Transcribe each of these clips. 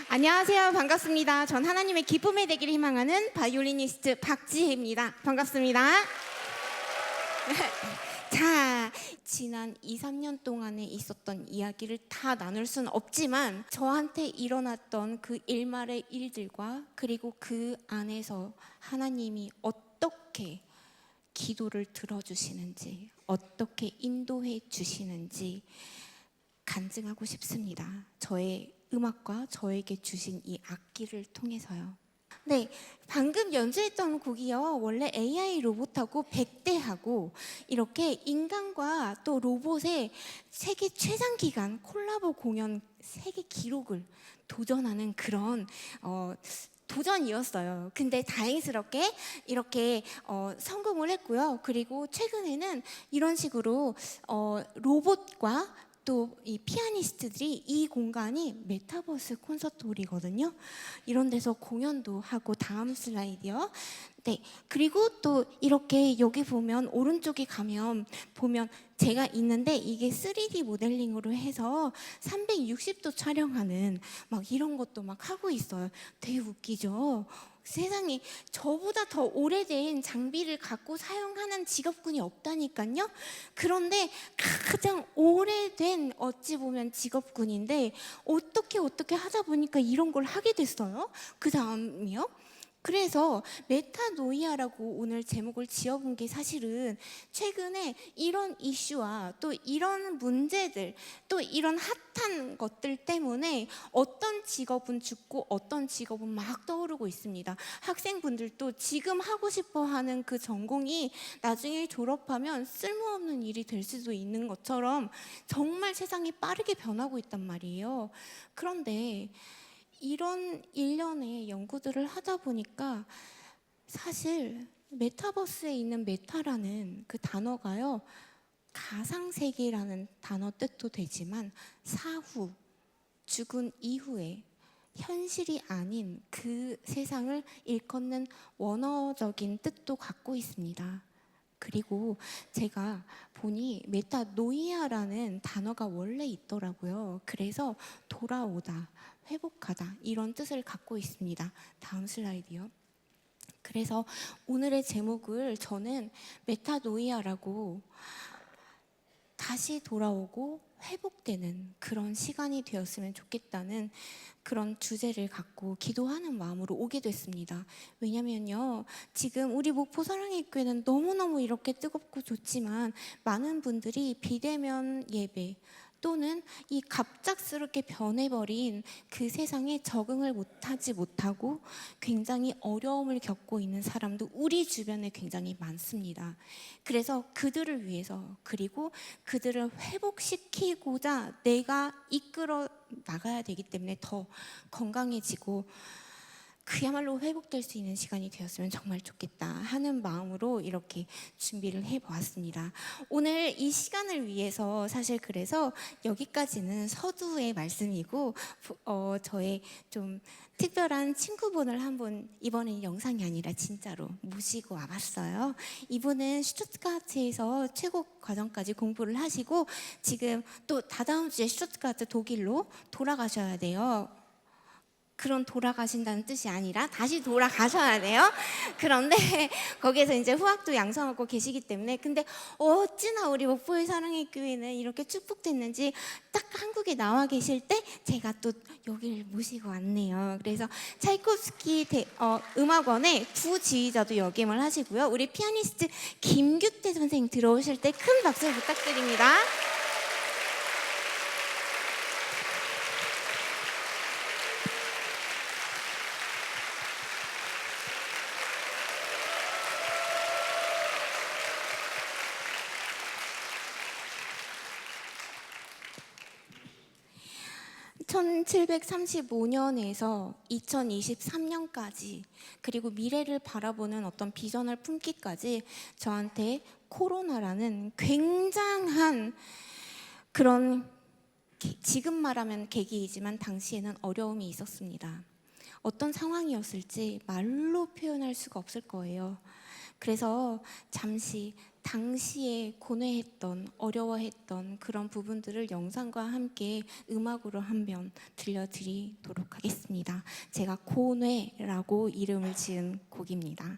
안녕하세요. 반갑습니다. 전 하나님의 기쁨의 되기를 희망하는 바이올리니스트 박지혜입니다. 반갑습니다. 자, 지난 2, 3년 동안에 있었던 이야기를 다 나눌 수는 없지만 저한테 일어났던 그 일말의 일들과 그리고 그 안에서 하나님이 어떻게 기도를 들어주시는지, 어떻게 인도해 주시는지 간증하고 싶습니다. 저의 음악과 저에게 주신 이 악기를 통해서요. 네, 방금 연주했던 곡이요. 원래 AI 로봇하고 백대하고 이렇게 인간과 또 로봇의 세계 최장 기간 콜라보 공연 세계 기록을 도전하는 그런 도전이었어요. 근데 다행스럽게 이렇게 성공을 했고요. 그리고 최근에는 이런 식으로 로봇과 또 이 피아니스트들이 이 공간이 메타버스 콘서트홀이거든요. 이런 데서 공연도 하고, 다음 슬라이드요. 네, 그리고 또 이렇게 여기 보면 오른쪽에 가면 보면 제가 있는데 이게 3D 모델링으로 해서 360도 촬영하는 막 이런 것도 막 하고 있어요. 되게 웃기죠? 세상에 저보다 더 오래된 장비를 갖고 사용하는 직업군이 없다니까요. 그런데 가장 오래된 어찌 보면 직업군인데 어떻게 하다 보니까 이런 걸 하게 됐어요. 그 다음이요. 그래서 메타노이아라고 오늘 제목을 지어본 게 사실은 최근에 이런 이슈와 또 이런 문제들 또 이런 핫한 것들 때문에 어떤 직업은 죽고 어떤 직업은 막 떠오르고 있습니다. 학생분들도 지금 하고 싶어 하는 그 전공이 나중에 졸업하면 쓸모없는 일이 될 수도 있는 것처럼 정말 세상이 빠르게 변하고 있단 말이에요. 그런데 이런 일련의 연구들을 하다 보니까 사실 메타버스에 있는 메타라는 그 단어가요, 가상세계라는 단어 뜻도 되지만 사후, 죽은 이후에 현실이 아닌 그 세상을 일컫는 원어적인 뜻도 갖고 있습니다. 그리고 제가 보니 메타노이아라는 단어가 원래 있더라고요. 그래서 돌아오다, 회복하다 이런 뜻을 갖고 있습니다. 다음 슬라이드요. 그래서 오늘의 제목을 저는 메타노이아라고 다시 돌아오고 회복되는 그런 시간이 되었으면 좋겠다는 그런 주제를 갖고 기도하는 마음으로 오게 됐습니다. 왜냐면요, 지금 우리 목포 사랑의 교회는 너무너무 이렇게 뜨겁고 좋지만 많은 분들이 비대면 예배 또는 이 갑작스럽게 변해버린 그 세상에 적응을 못하고 굉장히 어려움을 겪고 있는 사람도 우리 주변에 굉장히 많습니다. 그래서 그들을 위해서 그리고 그들을 회복시키고자 내가 이끌어 나가야 되기 때문에 더 건강해지고 그야말로 회복될 수 있는 시간이 되었으면 정말 좋겠다 하는 마음으로 이렇게 준비를 해보았습니다. 오늘 이 시간을 위해서 사실 그래서 여기까지는 서두의 말씀이고 저의 좀 특별한 친구분을 한 분 이번엔 영상이 아니라 진짜로 모시고 와봤어요. 이분은 슈투트가르트에서 최고 과정까지 공부를 하시고 지금 또 다다음 주에 슈투트가르트 독일로 돌아가셔야 돼요. 그런 돌아가신다는 뜻이 아니라 다시 돌아가셔야 돼요. 그런데 거기에서 이제 후학도 양성하고 계시기 때문에 근데 어찌나 우리 목포의 사랑의 교회는 이렇게 축복됐는지 딱 한국에 나와 계실 때 제가 또 여기를 모시고 왔네요. 그래서 차이콥스키 음악원의 부지휘자도 역임을 하시고요. 우리 피아니스트 김규태 선생님 들어오실 때 큰 박수 부탁드립니다. 1735년에서 2023년까지 그리고 미래를 바라보는 어떤 비전을 품기까지 저한테 코로나라는 굉장한 그런 지금 말하면 계기이지만 당시에는 어려움이 있었습니다. 어떤 상황이었을지 말로 표현할 수가 없을 거예요. 그래서 잠시 당시에 고뇌했던, 어려워했던 그런 부분들을 영상과 함께 음악으로 한번 들려드리도록 하겠습니다. 제가 고뇌라고 이름을 지은 곡입니다.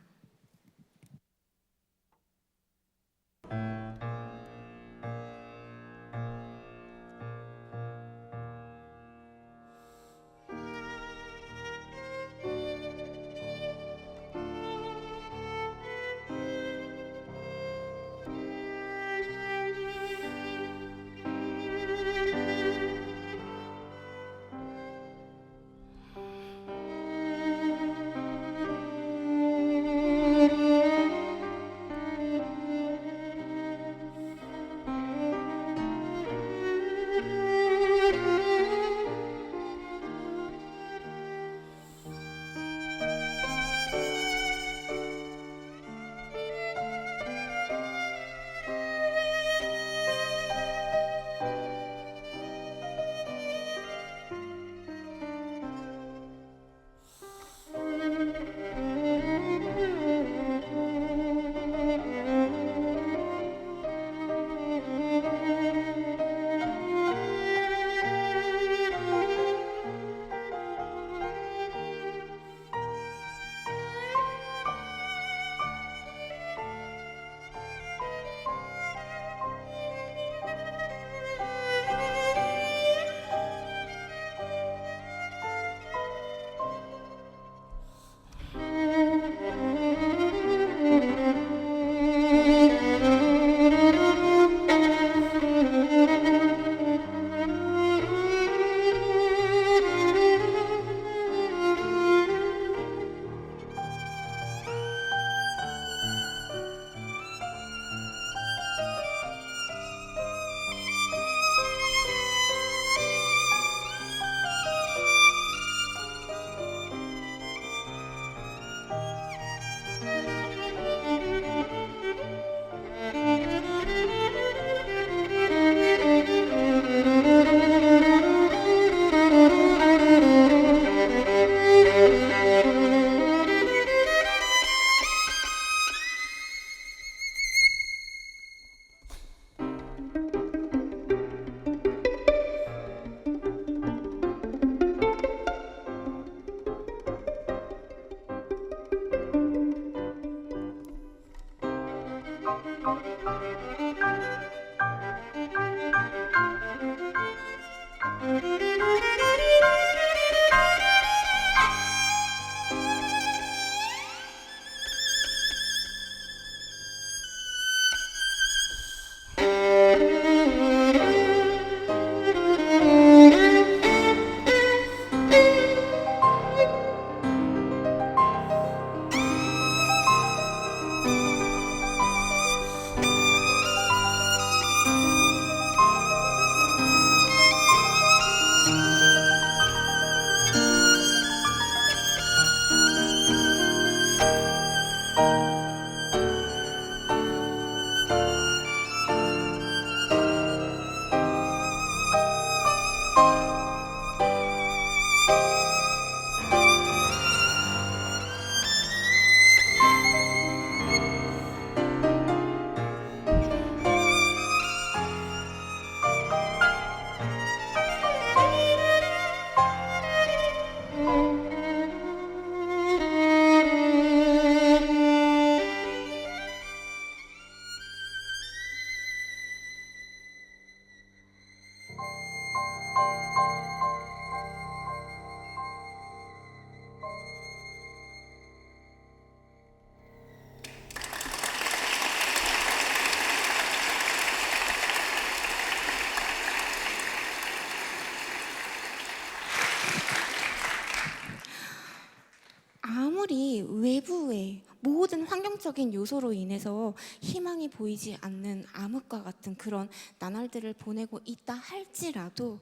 아무리 외부의 모든 환경적인 요소로 인해서 희망이 보이지 않는 암흑과 같은 그런 나날들을 보내고 있다 할지라도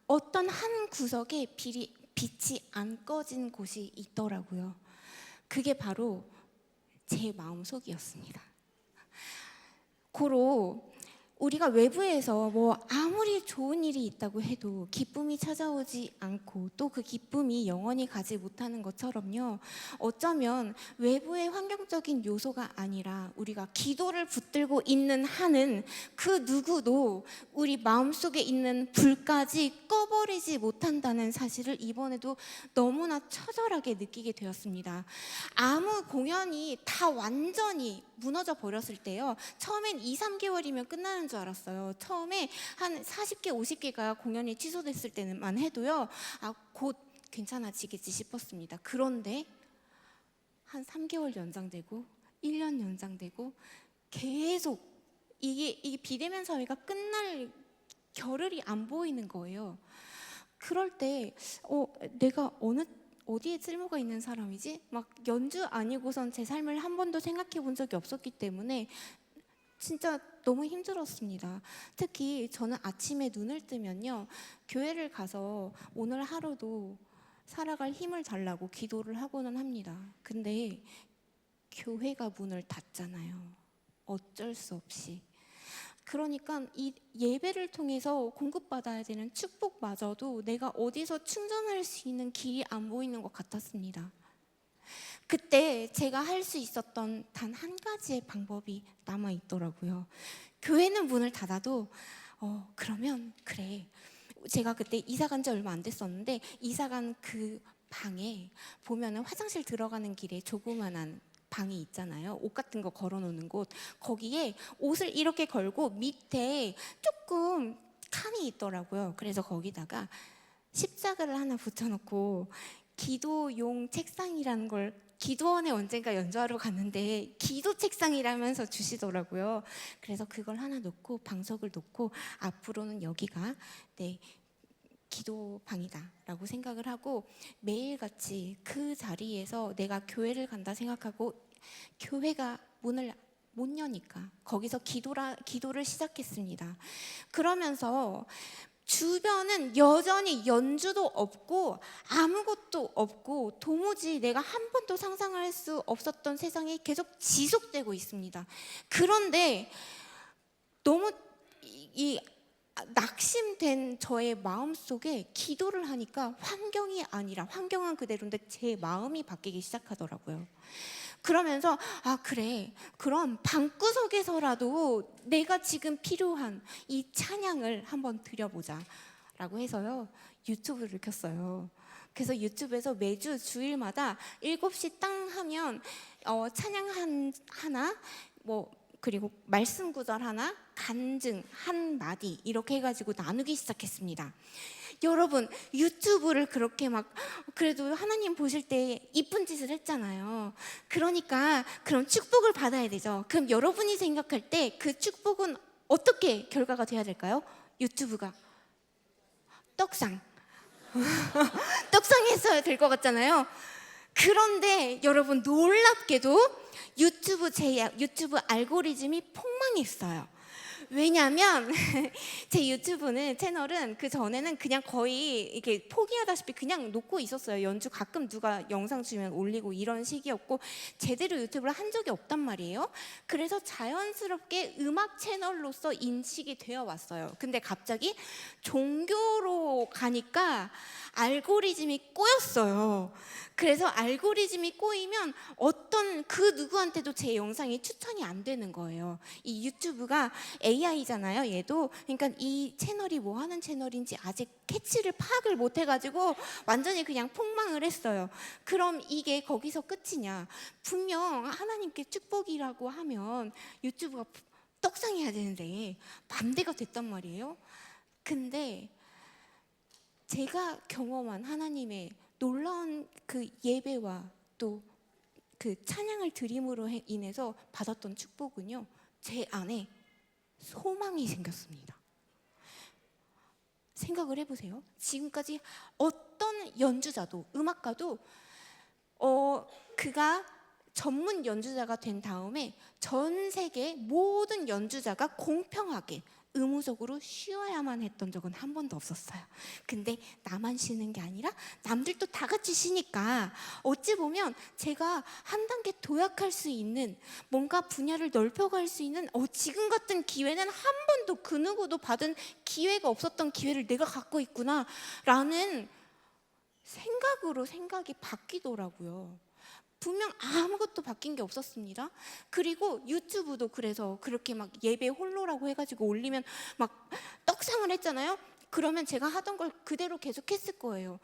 어떤 한 구석에 빛이 안 꺼진 곳이 있더라고요. 그게 바로 제 마음속이었습니다. 고로 우리가 외부에서 뭐 아무리 좋은 일이 있다고 해도 기쁨이 찾아오지 않고 또 그 기쁨이 영원히 가지 못하는 것처럼요. 어쩌면 외부의 환경적인 요소가 아니라 우리가 기도를 붙들고 있는 한은 그 누구도 우리 마음속에 있는 불까지 꺼버리지 못한다는 사실을 이번에도 너무나 처절하게 느끼게 되었습니다. 아무 공연이 다 완전히 무너져 버렸을 때요. 처음엔 2, 3개월이면 끝나는 줄 알았어요. 처음에 한 40개, 50개가 공연이 취소됐을 때만 해도요. 곧 괜찮아지겠지 싶었습니다. 그런데 한 3개월 연장되고 1년 연장되고 계속 이게 비대면 사회가 끝날 겨를이 안 보이는 거예요. 그럴 때 내가 어디에 쓸모가 있는 사람이지? 막 연주 아니고선 제 삶을 한 번도 생각해 본 적이 없었기 때문에 진짜 너무 힘들었습니다. 특히 저는 아침에 눈을 뜨면요, 교회를 가서 오늘 하루도 살아갈 힘을 달라고 기도를 하고는 합니다. 근데 교회가 문을 닫잖아요. 어쩔 수 없이. 그러니까 이 예배를 통해서 공급받아야 되는 축복마저도 내가 어디서 충전할 수 있는 길이 안 보이는 것 같았습니다. 그때 제가 할 수 있었던 단 한 가지의 방법이 남아 있더라고요. 교회는 문을 닫아도 그러면 그래. 제가 그때 이사 간 지 얼마 안 됐었는데 이사 간 그 방에 보면은 화장실 들어가는 길에 조그만한 방이 있잖아요. 옷 같은 거 걸어놓는 곳. 거기에 옷을 이렇게 걸고 밑에 조금 칸이 있더라고요. 그래서 거기다가 십자가를 하나 붙여놓고 기도용 책상이라는 걸 기도원에 언젠가 연주하러 갔는데 기도 책상이라면서 주시더라고요. 그래서 그걸 하나 놓고 방석을 놓고 앞으로는 여기가 내 기도방이다 라고 생각을 하고 매일같이 그 자리에서 내가 교회를 간다 생각하고 교회가 문을 못 여니까 거기서 기도를 시작했습니다. 그러면서 주변은 여전히 연주도 없고 아무것도 없고 도무지 내가 한 번도 상상할 수 없었던 세상이 계속 지속되고 있습니다. 그런데 너무 낙심된 저의 마음속에 기도를 하니까 환경이 아니라 환경은 그대로인데 제 마음이 바뀌기 시작하더라고요. 그러면서 그래, 그럼 방구석에서라도 내가 지금 필요한 이 찬양을 한번 드려보자 라고 해서요, 유튜브를 켰어요. 그래서 유튜브에서 매주 주일마다 7시 땅 하면 찬양 하나, 그리고 말씀 구절 하나, 간증 한 마디 이렇게 해가지고 나누기 시작했습니다. 여러분, 유튜브를 그렇게 그래도 하나님 보실 때 이쁜 짓을 했잖아요. 그러니까 그럼 축복을 받아야 되죠. 그럼 여러분이 생각할 때 그 축복은 어떻게 결과가 돼야 될까요? 유튜브가 떡상 떡상했어야 될 것 같잖아요. 그런데 여러분, 놀랍게도 유튜브 알고리즘이 폭망했어요. 왜냐면 제 유튜브는 채널은 그 전에는 그냥 거의 이렇게 포기하다시피 그냥 놓고 있었어요. 연주 가끔 누가 영상 주면 올리고 이런 식이었고 제대로 유튜브를 한 적이 없단 말이에요. 그래서 자연스럽게 음악 채널로서 인식이 되어 왔어요. 근데 갑자기 종교로 가니까 알고리즘이 꼬였어요. 그래서 알고리즘이 꼬이면 어떤 그 누구한테도 제 영상이 추천이 안 되는 거예요. 이 유튜브가 AI잖아요, 얘도. 그러니까 이 채널이 뭐 하는 채널인지 아직 캐치를 파악을 못 해가지고 완전히 그냥 폭망을 했어요. 그럼 이게 거기서 끝이냐? 분명 하나님께 축복이라고 하면 유튜브가 떡상해야 되는데 반대가 됐단 말이에요. 근데 제가 경험한 하나님의 놀라운 그 예배와 또 그 찬양을 드림으로 인해서 받았던 축복은요, 제 안에 소망이 생겼습니다. 생각을 해보세요. 지금까지 어떤 연주자도, 음악가도 그가 전문 연주자가 된 다음에 전 세계 모든 연주자가 공평하게 의무적으로 쉬어야만 했던 적은 한 번도 없었어요. 근데 나만 쉬는 게 아니라 남들도 다 같이 쉬니까 어찌 보면 제가 한 단계 도약할 수 있는, 뭔가 분야를 넓혀갈 수 있는 지금 같은 기회는 한 번도 그 누구도 받은 기회가 없었던 기회를 내가 갖고 있구나 라는 생각이 바뀌더라고요. 분명 아무것도 바뀐 게 없었습니다. 그리고 유튜브도 그래서 그렇게 막 예배 홀로라고 해가지고 올리면 막 떡상을 했잖아요. 그러면 제가 하던 걸 그대로 계속 했을 거예요.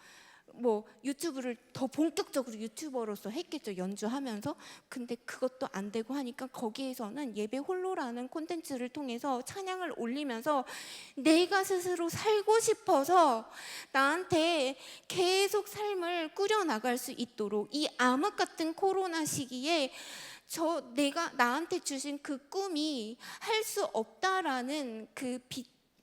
뭐 유튜브를 더 본격적으로 유튜버로서 했겠죠, 연주하면서. 근데 그것도 안 되고 하니까 거기에서는 예배 홀로라는 콘텐츠를 통해서 찬양을 올리면서 내가 스스로 살고 싶어서 나한테 계속 삶을 꾸려나갈 수 있도록 이 암흑 같은 코로나 시기에 내가 나한테 주신 그 꿈이 할 수 없다라는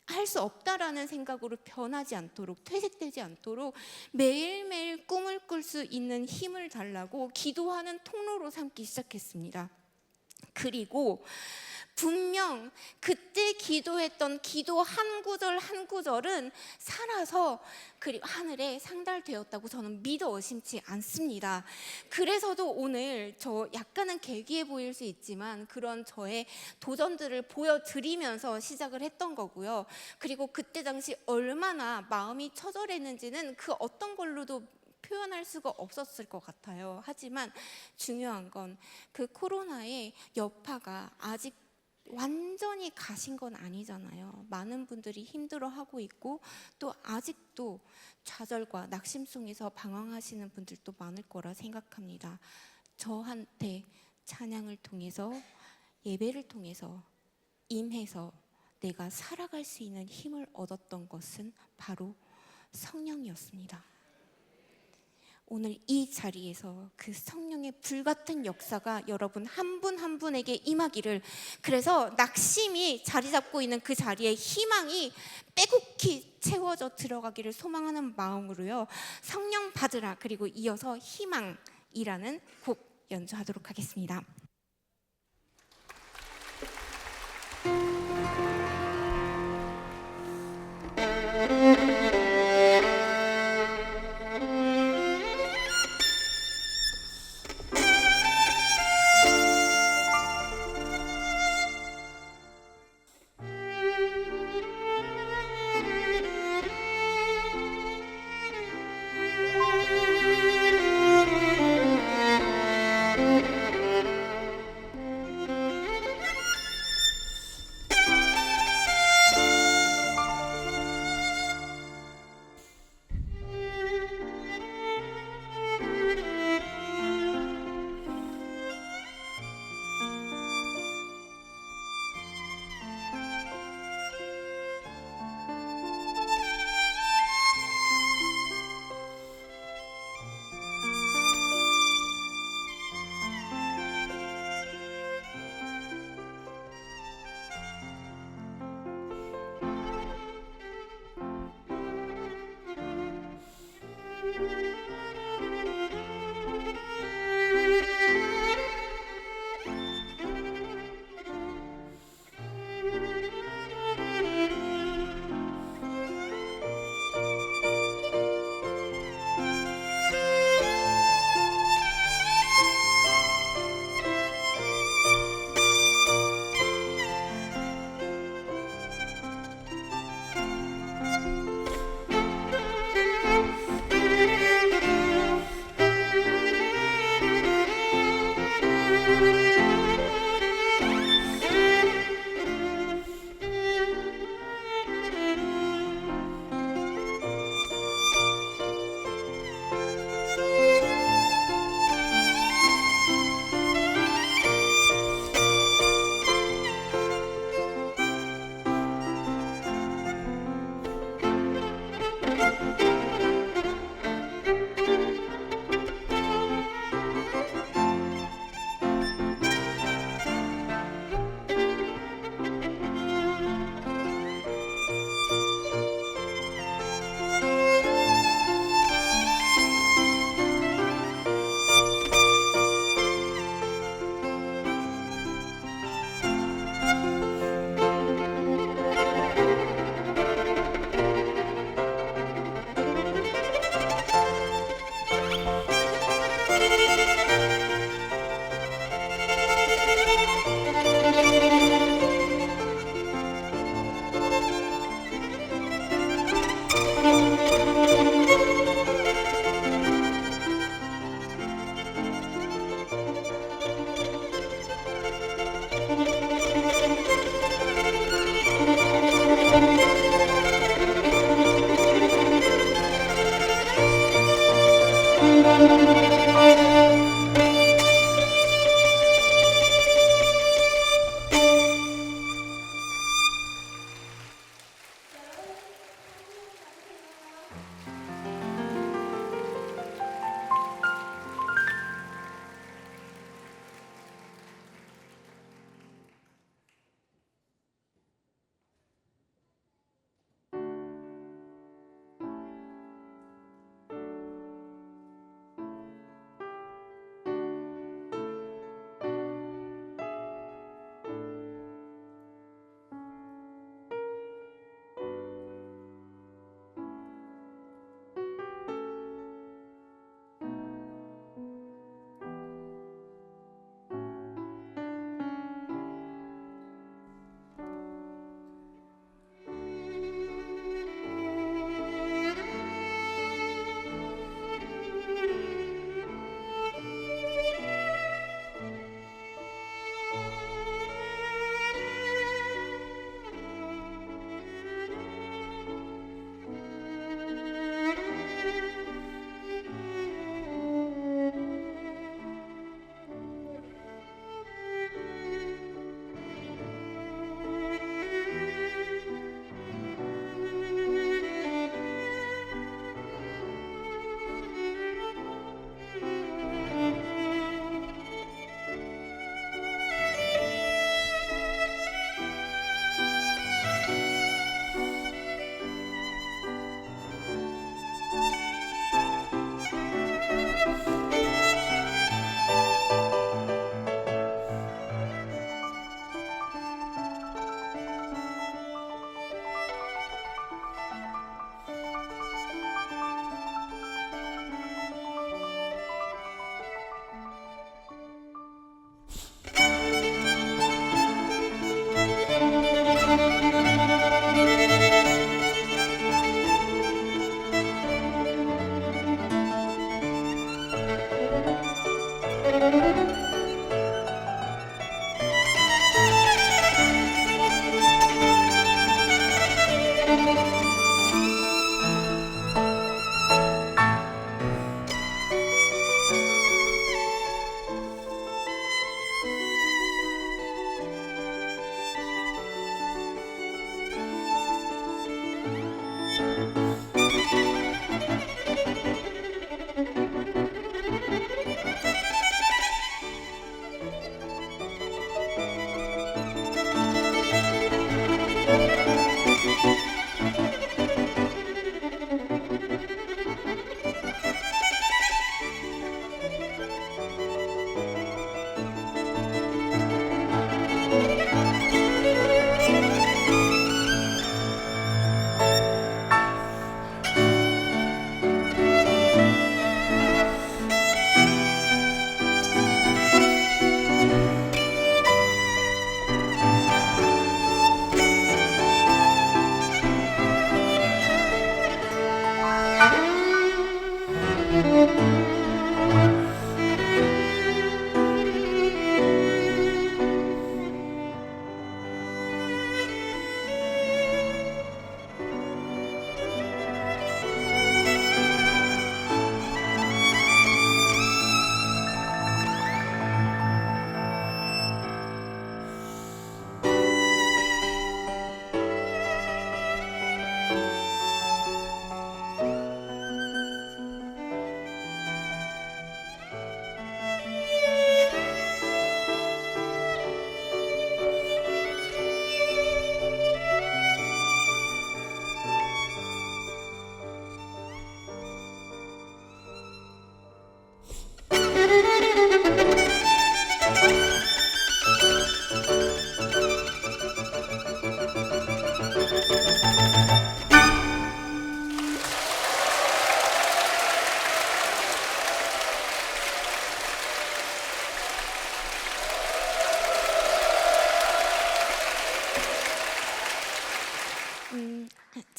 할 수 없다라는 생각으로 변하지 않도록, 퇴색되지 않도록 매일매일 꿈을 꿀 수 있는 힘을 달라고 기도하는 통로로 삼기 시작했습니다. 그리고 분명 그때 기도했던 기도 한 구절 한 구절은 살아서 그리고 하늘에 상달되었다고 저는 믿어 의심치 않습니다. 그래서도 오늘 저 약간은 괴기해 보일 수 있지만 그런 저의 도전들을 보여드리면서 시작을 했던 거고요. 그리고 그때 당시 얼마나 마음이 처절했는지는 그 어떤 걸로도 표현할 수가 없었을 것 같아요. 하지만 중요한 건 그 코로나의 여파가 아직 완전히 가신 건 아니잖아요. 많은 분들이 힘들어하고 있고 또 아직도 좌절과 낙심 속에서 방황하시는 분들도 많을 거라 생각합니다. 저한테 찬양을 통해서, 예배를 통해서 임해서 내가 살아갈 수 있는 힘을 얻었던 것은 바로 성령이었습니다. 오늘 이 자리에서 그 성령의 불같은 역사가 여러분 한 분 한 분에게 임하기를, 그래서 낙심이 자리 잡고 있는 그 자리에 희망이 빼곡히 채워져 들어가기를 소망하는 마음으로요, 성령 받으라 그리고 이어서 희망이라는 곡 연주하도록 하겠습니다.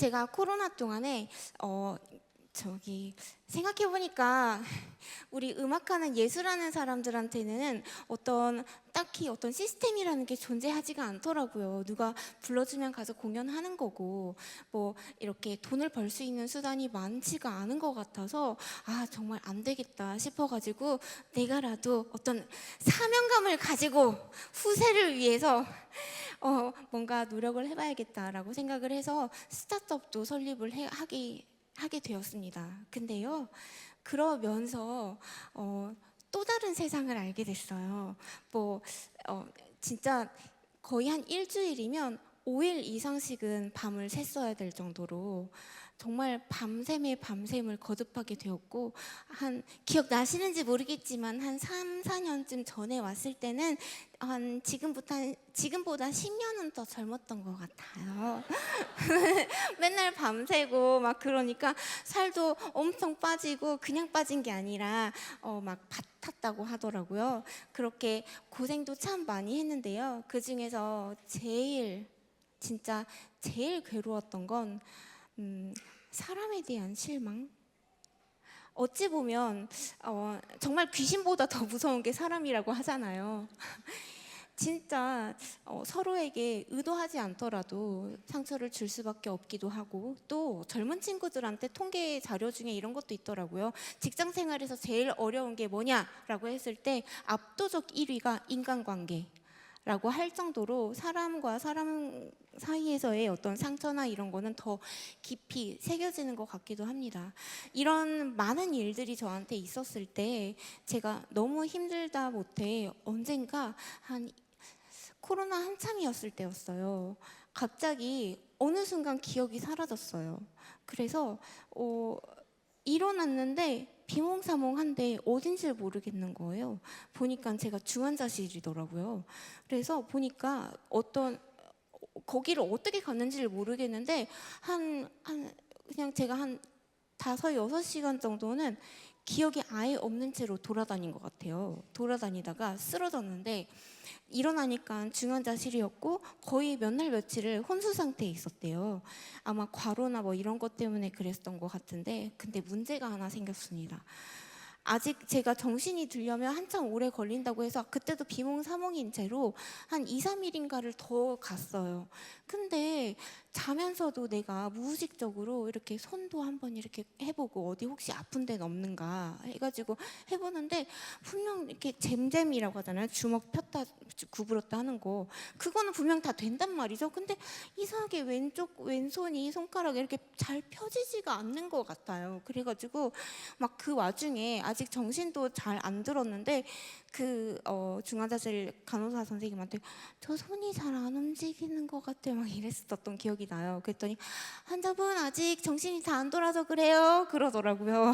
제가 코로나 동안에 저기 생각해 보니까 우리 음악하는 예술하는 사람들한테는 딱히 어떤 시스템이라는 게 존재하지가 않더라고요. 누가 불러주면 가서 공연하는 거고 뭐 이렇게 돈을 벌 수 있는 수단이 많지가 않은 것 같아서 정말 안 되겠다 싶어가지고 내가라도 어떤 사명감을 가지고 후세를 위해서 뭔가 노력을 해봐야겠다라고 생각을 해서 스타트업도 설립을 하게 되었습니다. 근데요, 그러면서 또 다른 세상을 알게 됐어요. 뭐 진짜 거의 한 일주일이면 5일 이상씩은 밤을 샜어야 될 정도로 정말 밤샘에 밤샘을 거듭하게 되었고, 기억나시는지 모르겠지만 한 3, 4년쯤 전에 왔을 때는 지금보다 10년은 더 젊었던 것 같아요. 맨날 밤새고 막 그러니까 살도 엄청 빠지고 그냥 빠진 게 아니라 막 밭 탔다고 하더라고요. 그렇게 고생도 참 많이 했는데요. 그 중에서 진짜 제일 괴로웠던 건 사람에 대한 실망. 어찌 보면 정말 귀신보다 더 무서운 게 사람이라고 하잖아요. 진짜 서로에게 의도하지 않더라도 상처를 줄 수밖에 없기도 하고, 또 젊은 친구들한테 통계 자료 중에 이런 것도 있더라고요. 직장 생활에서 제일 어려운 게 뭐냐라고 했을 때 압도적 1위가 인간관계라고 할 정도로 사람과 사람 사이에서의 어떤 상처나 이런 거는 더 깊이 새겨지는 것 같기도 합니다. 이런 많은 일들이 저한테 있었을 때 제가 너무 힘들다 못해 언젠가 코로나 한참이었을 때였어요. 갑자기 어느 순간 기억이 사라졌어요. 그래서 일어났는데 비몽사몽한데 어딘지를 모르겠는 거예요. 보니까 제가 중환자실이더라고요. 그래서 보니까 거기를 어떻게 갔는지를 모르겠는데 그냥 제가 한 5, 6시간 정도는 기억이 아예 없는 채로 돌아다닌 것 같아요. 돌아다니다가 쓰러졌는데 일어나니까 중환자실이었고 거의 몇 날 며칠을 혼수 상태에 있었대요. 아마 과로나 뭐 이런 것 때문에 그랬던 것 같은데, 근데 문제가 하나 생겼습니다. 아직 제가 정신이 들려면 한참 오래 걸린다고 해서 그때도 비몽사몽인 채로 한 2, 3일인가를 더 갔어요. 근데 자면서도 내가 무의식적으로 이렇게 손도 한번 이렇게 해보고 어디 혹시 아픈 데는 없는가 해가지고 해보는데 분명 이렇게 잼잼이라고 하잖아요. 주먹 폈다 구부렸다 하는 거, 그거는 분명 다 된단 말이죠. 근데 이상하게 왼손이 손가락이 이렇게 잘 펴지지가 않는 것 같아요. 그래가지고 막 그 와중에 아직 정신도 잘 안 들었는데 중환자실 간호사 선생님한테 저 손이 잘 안 움직이는 것 같아요 막 이랬었던 기억이 나요. 그랬더니 환자분 아직 정신이 다 안 돌아서 그래요 그러더라고요.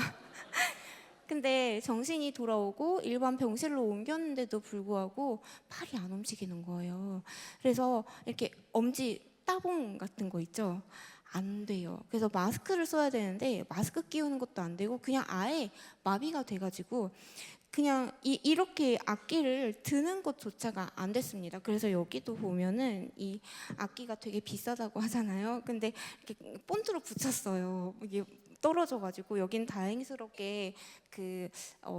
근데 정신이 돌아오고 일반 병실로 옮겼는데도 불구하고 팔이 안 움직이는 거예요. 그래서 이렇게 엄지 따봉 같은 거 있죠? 안 돼요. 그래서 마스크를 써야 되는데 마스크 끼우는 것도 안 되고 그냥 아예 마비가 돼가지고 그냥 이렇게 악기를 드는 것조차가 안 됐습니다. 그래서 여기도 보면은 이 악기가 되게 비싸다고 하잖아요. 근데 이렇게 본드로 붙였어요. 이게 떨어져가지고 여긴 다행스럽게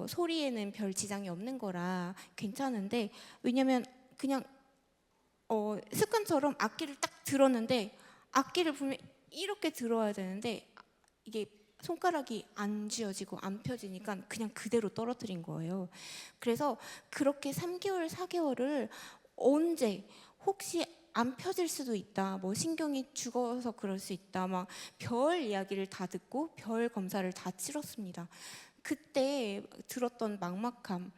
소리에는 별 지장이 없는 거라 괜찮은데, 왜냐면 그냥 습관처럼 악기를 딱 들었는데 악기를 분명 이렇게 들어야 되는데 이게 손가락이 안 쥐어지고 안 펴지니까 그냥 그대로 떨어뜨린 거예요. 그래서 그렇게 3개월, 4개월을 언제 혹시 안 펴질 수도 있다, 뭐 신경이 죽어서 그럴 수 있다, 막 별 이야기를 다 듣고 별 검사를 다 치렀습니다. 그때 들었던 막막함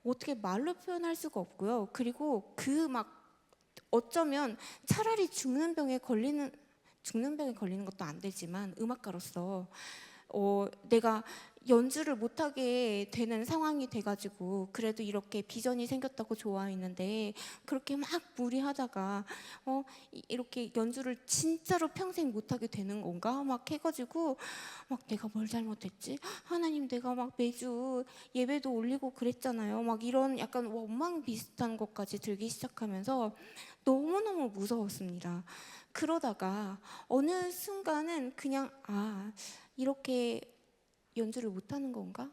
어떻게 말로 표현할 수가 없고요. 그리고 어쩌면 차라리 죽는 병에 걸리는 것도 안 되지만 음악가로서 내가 연주를 못하게 되는 상황이 돼가지고 그래도 이렇게 비전이 생겼다고 좋아했는데 그렇게 막 무리하다가 이렇게 연주를 진짜로 평생 못하게 되는 건가 막 해가지고 막 내가 뭘 잘못했지? 하나님, 내가 막 매주 예배도 올리고 그랬잖아요. 막 이런 약간 원망 비슷한 것까지 들기 시작하면서 너무너무 무서웠습니다. 그러다가 어느 순간은 그냥 이렇게 연주를 못하는 건가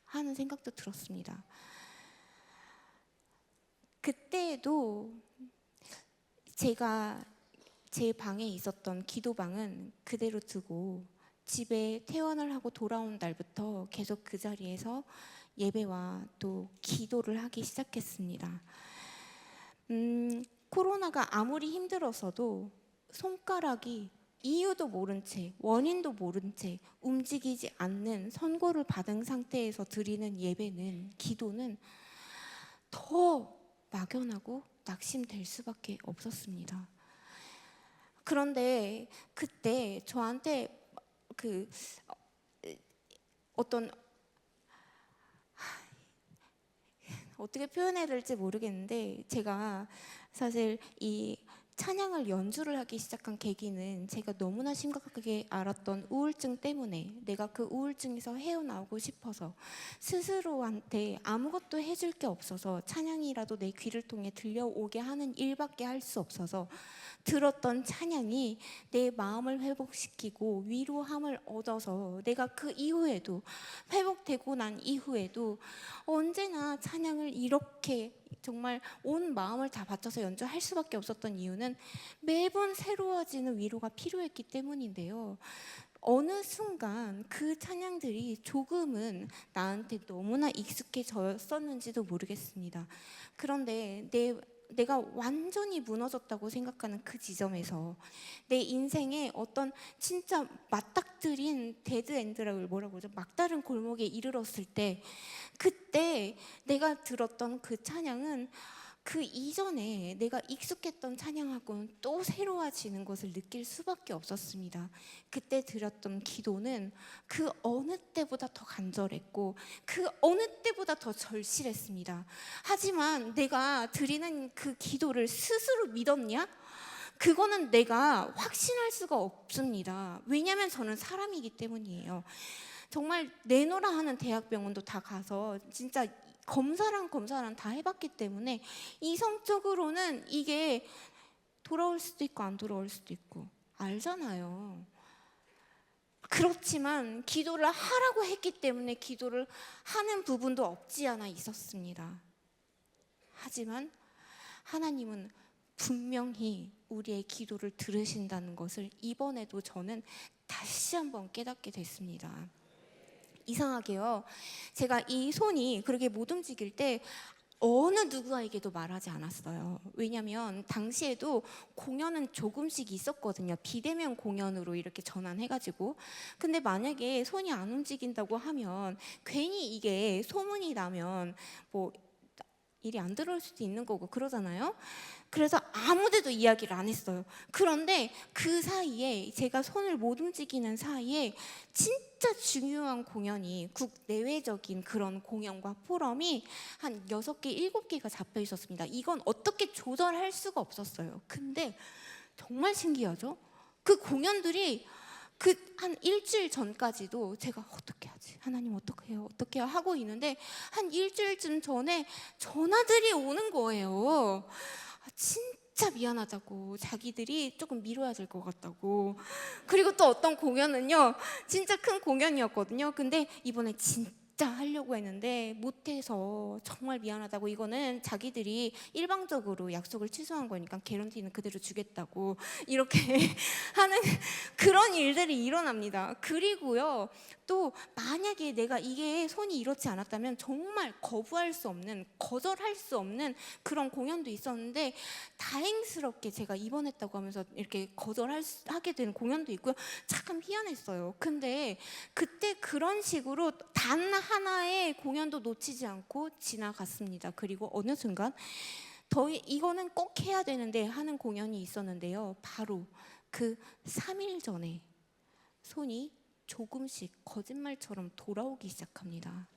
하는 생각도 들었습니다. 그때도 제가 제 방에 있었던 기도방은 그대로 두고 집에 퇴원을 하고 돌아온 날부터 계속 그 자리에서 예배와 또 기도를 하기 시작했습니다. 코로나가 아무리 힘들어서도 손가락이 이유도 모른 채, 원인도 모른 채 움직이지 않는 선고를 받은 상태에서 드리는 예배는, 기도는 더 막연하고 낙심될 수밖에 없었습니다. 그런데 그때 저한테 어떤, 어떻게 표현해야 될지 모르겠는데, 제가 사실 이 찬양을 연주를 하기 시작한 계기는 제가 너무나 심각하게 앓았던 우울증 때문에, 내가 그 우울증에서 헤어나오고 싶어서, 스스로한테 아무것도 해줄 게 없어서 찬양이라도 내 귀를 통해 들려오게 하는 일밖에 할 수 없어서 들었던 찬양이 내 마음을 회복시키고 위로함을 얻어서, 내가 그 이후에도, 회복되고 난 이후에도 언제나 찬양을 이렇게 정말 온 마음을 다 바쳐서 연주할 수밖에 없었던 이유는 매번 새로워지는 위로가 필요했기 때문인데요. 어느 순간 그 찬양들이 조금은 나한테 너무나 익숙해졌었는지도 모르겠습니다. 그런데 내가 완전히 무너졌다고 생각하는 그 지점에서, 내 인생에 어떤 진짜 맞닥뜨린 데드엔드라고 뭐라고 그러죠? 막다른 골목에 이르렀을 때, 그때 내가 들었던 그 찬양은 그 이전에 내가 익숙했던 찬양하고는 또 새로워지는 것을 느낄 수밖에 없었습니다. 그때 드렸던 기도는 그 어느 때보다 더 간절했고 그 어느 때보다 더 절실했습니다. 하지만 내가 드리는 그 기도를 스스로 믿었냐? 그거는 내가 확신할 수가 없습니다. 왜냐하면 저는 사람이기 때문이에요. 정말 내노라 하는 대학병원도 다 가서 진짜 검사랑 다 해봤기 때문에 이성적으로는 이게 돌아올 수도 있고 안 돌아올 수도 있고 알잖아요. 그렇지만 기도를 하라고 했기 때문에 기도를 하는 부분도 없지 않아 있었습니다. 하지만 하나님은 분명히 우리의 기도를 들으신다는 것을 이번에도 저는 다시 한번 깨닫게 됐습니다. 이상하게요, 제가 이 손이 그렇게 못 움직일 때 어느 누구에게도 말하지 않았어요. 왜냐면 당시에도 공연은 조금씩 있었거든요. 비대면 공연으로 이렇게 전환해가지고. 근데 만약에 손이 안 움직인다고 하면 괜히 이게 소문이 나면 뭐 일이 안 들어올 수도 있는 거고 그러잖아요. 그래서 아무데도 이야기를 안 했어요. 그런데 그 사이에, 제가 손을 못 움직이는 사이에 진짜 중요한 공연이, 국내외적인 그런 공연과 포럼이 한 6개, 7개가 잡혀 있었습니다. 이건 어떻게 조절할 수가 없었어요. 근데 정말 신기하죠? 그 공연들이 한 일주일 전까지도 제가 어떻게 하지? 하나님 어떻게 해요? 어떻게 해요? 하고 있는데 한 일주일쯤 전에 전화들이 오는 거예요. 진짜 미안하다고, 자기들이 조금 미뤄야 될 것 같다고. 그리고 또 어떤 공연은요, 진짜 큰 공연이었거든요. 근데 이번에 진짜 하려고 했는데 못해서 정말 미안하다고, 이거는 자기들이 일방적으로 약속을 취소한 거니까 개런티는 그대로 주겠다고 이렇게 하는 그런 일들이 일어납니다. 그리고요, 또 만약에 내가 이게 손이 이렇지 않았다면 정말 거부할 수 없는, 거절할 수 없는 그런 공연도 있었는데, 다행스럽게 제가 입원했다고 하면서 이렇게 거절하게 된 공연도 있고요. 참 희한했어요. 근데 그때 그런 식으로 단 하나의 공연도 놓치지 않고 지나갔습니다. 그리고 어느 순간 이거는 꼭 해야 되는데 하는 공연이 있었는데요. 바로 그 3일 전에 손이 조금씩 거짓말처럼 돌아오기 시작합니다.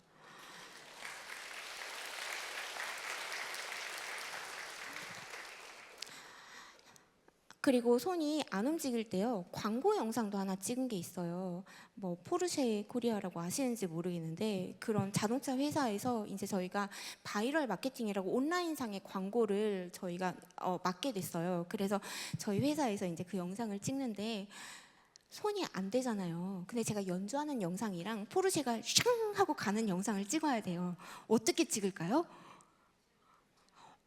그리고 손이 안 움직일 때요, 광고 영상도 하나 찍은 게 있어요. 뭐 포르쉐 코리아라고 아시는지 모르겠는데, 그런 자동차 회사에서 이제 저희가 바이럴 마케팅이라고 온라인상의 광고를 저희가 맡게 됐어요. 그래서 저희 회사에서 이제 그 영상을 찍는데, 손이 안 되잖아요. 근데 제가 연주하는 영상이랑 포르쉐가 샹 하고 가는 영상을 찍어야 돼요. 어떻게 찍을까요?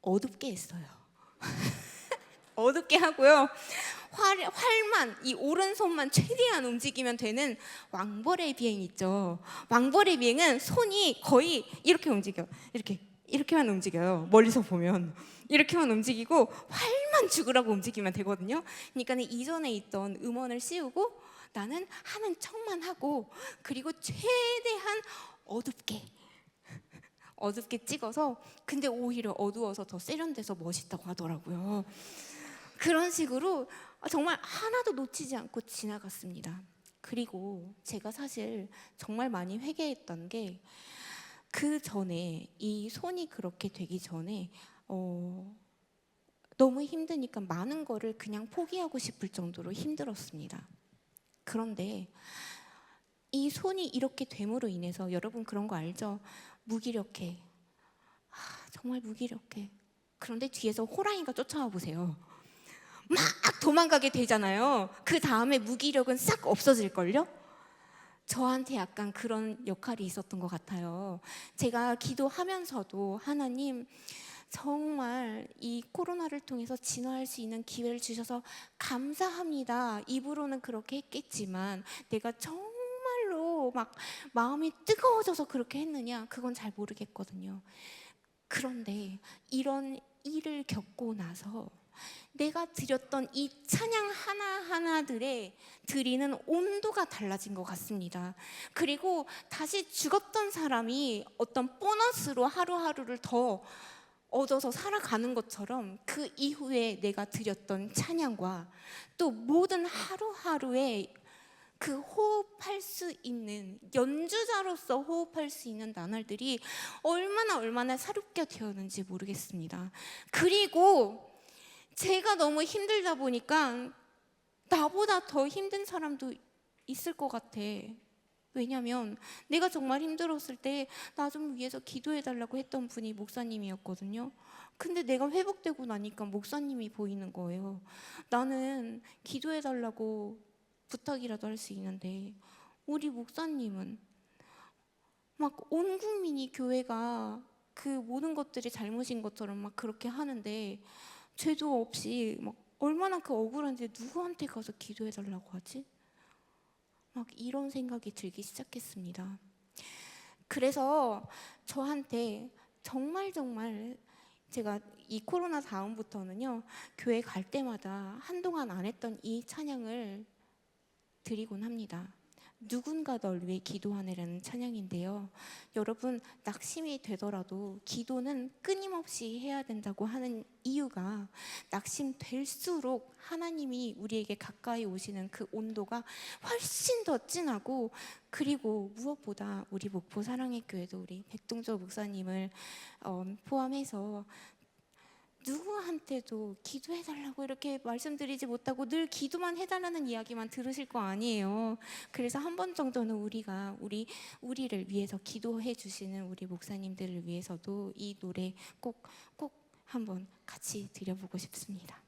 어둡게 했어요. 어둡게 하고요. 활만, 이 오른손만 최대한 움직이면 되는 왕벌의 비행 있죠. 왕벌의 비행은 손이 거의 이렇게 움직여. 이렇게만 움직여요. 멀리서 보면 이렇게만 움직이고 활만 죽으라고 움직이면 되거든요. 그러니까 이전에 있던 음원을 씌우고 나는 하는 척만 하고, 그리고 최대한 어둡게 찍어서, 근데 오히려 어두워서 더 세련돼서 멋있다고 하더라고요. 그런 식으로 정말 하나도 놓치지 않고 지나갔습니다. 그리고 제가 사실 정말 많이 회개했던 게, 그 전에 이 손이 그렇게 되기 전에 너무 힘드니까 많은 거를 그냥 포기하고 싶을 정도로 힘들었습니다. 그런데 이 손이 이렇게 됨으로 인해서, 여러분 그런 거 알죠? 무기력해. 정말 무기력해. 그런데 뒤에서 호랑이가 쫓아와 보세요. 막 도망가게 되잖아요. 그 다음에 무기력은 싹 없어질걸요? 저한테 약간 그런 역할이 있었던 것 같아요. 제가 기도하면서도 하나님, 정말 이 코로나를 통해서 진화할 수 있는 기회를 주셔서 감사합니다. 입으로는 그렇게 했겠지만 내가 정말로 막 마음이 뜨거워져서 그렇게 했느냐, 그건 잘 모르겠거든요. 그런데 이런 일을 겪고 나서 내가 드렸던 이 찬양 하나하나들에 드리는 온도가 달라진 것 같습니다. 그리고 다시 죽었던 사람이 어떤 보너스로 하루하루를 더 얻어서 살아가는 것처럼, 그 이후에 내가 드렸던 찬양과 또 모든 하루하루에 그 호흡할 수 있는, 연주자로서 호흡할 수 있는 나날들이 얼마나 새롭게 되었는지 모르겠습니다. 그리고 제가 너무 힘들다 보니까 나보다 더 힘든 사람도 있을 것 같아. 왜냐면 내가 정말 힘들었을 때 나 좀 위해서 기도해달라고 했던 분이 목사님이었거든요. 근데 내가 회복되고 나니까 목사님이 보이는 거예요. 나는 기도해달라고 부탁이라도 할 수 있는데, 우리 목사님은 막 온 국민이 교회가 그 모든 것들이 잘못인 것처럼 막 그렇게 하는데, 죄도 없이 막 얼마나 그 억울한지 누구한테 가서 기도해달라고 하지? 막 이런 생각이 들기 시작했습니다. 그래서 저한테 정말 제가 이 코로나 다음부터는요, 교회 갈 때마다 한동안 안 했던 이 찬양을 드리곤 합니다. 누군가 널 위해 기도하네라는 찬양인데요. 여러분, 낙심이 되더라도 기도는 끊임없이 해야 된다고 하는 이유가, 낙심될수록 하나님이 우리에게 가까이 오시는 그 온도가 훨씬 더 진하고, 그리고 무엇보다 우리 목포 사랑의 교회도 우리 백동조 목사님을 포함해서 누구한테도 기도해달라고 이렇게 말씀드리지 못하고 늘 기도만 해달라는 이야기만 들으실 거 아니에요. 그래서 한 번 정도는 우리를 위해서 기도해 주시는 우리 목사님들을 위해서도 이 노래 꼭 한번 같이 드려보고 싶습니다.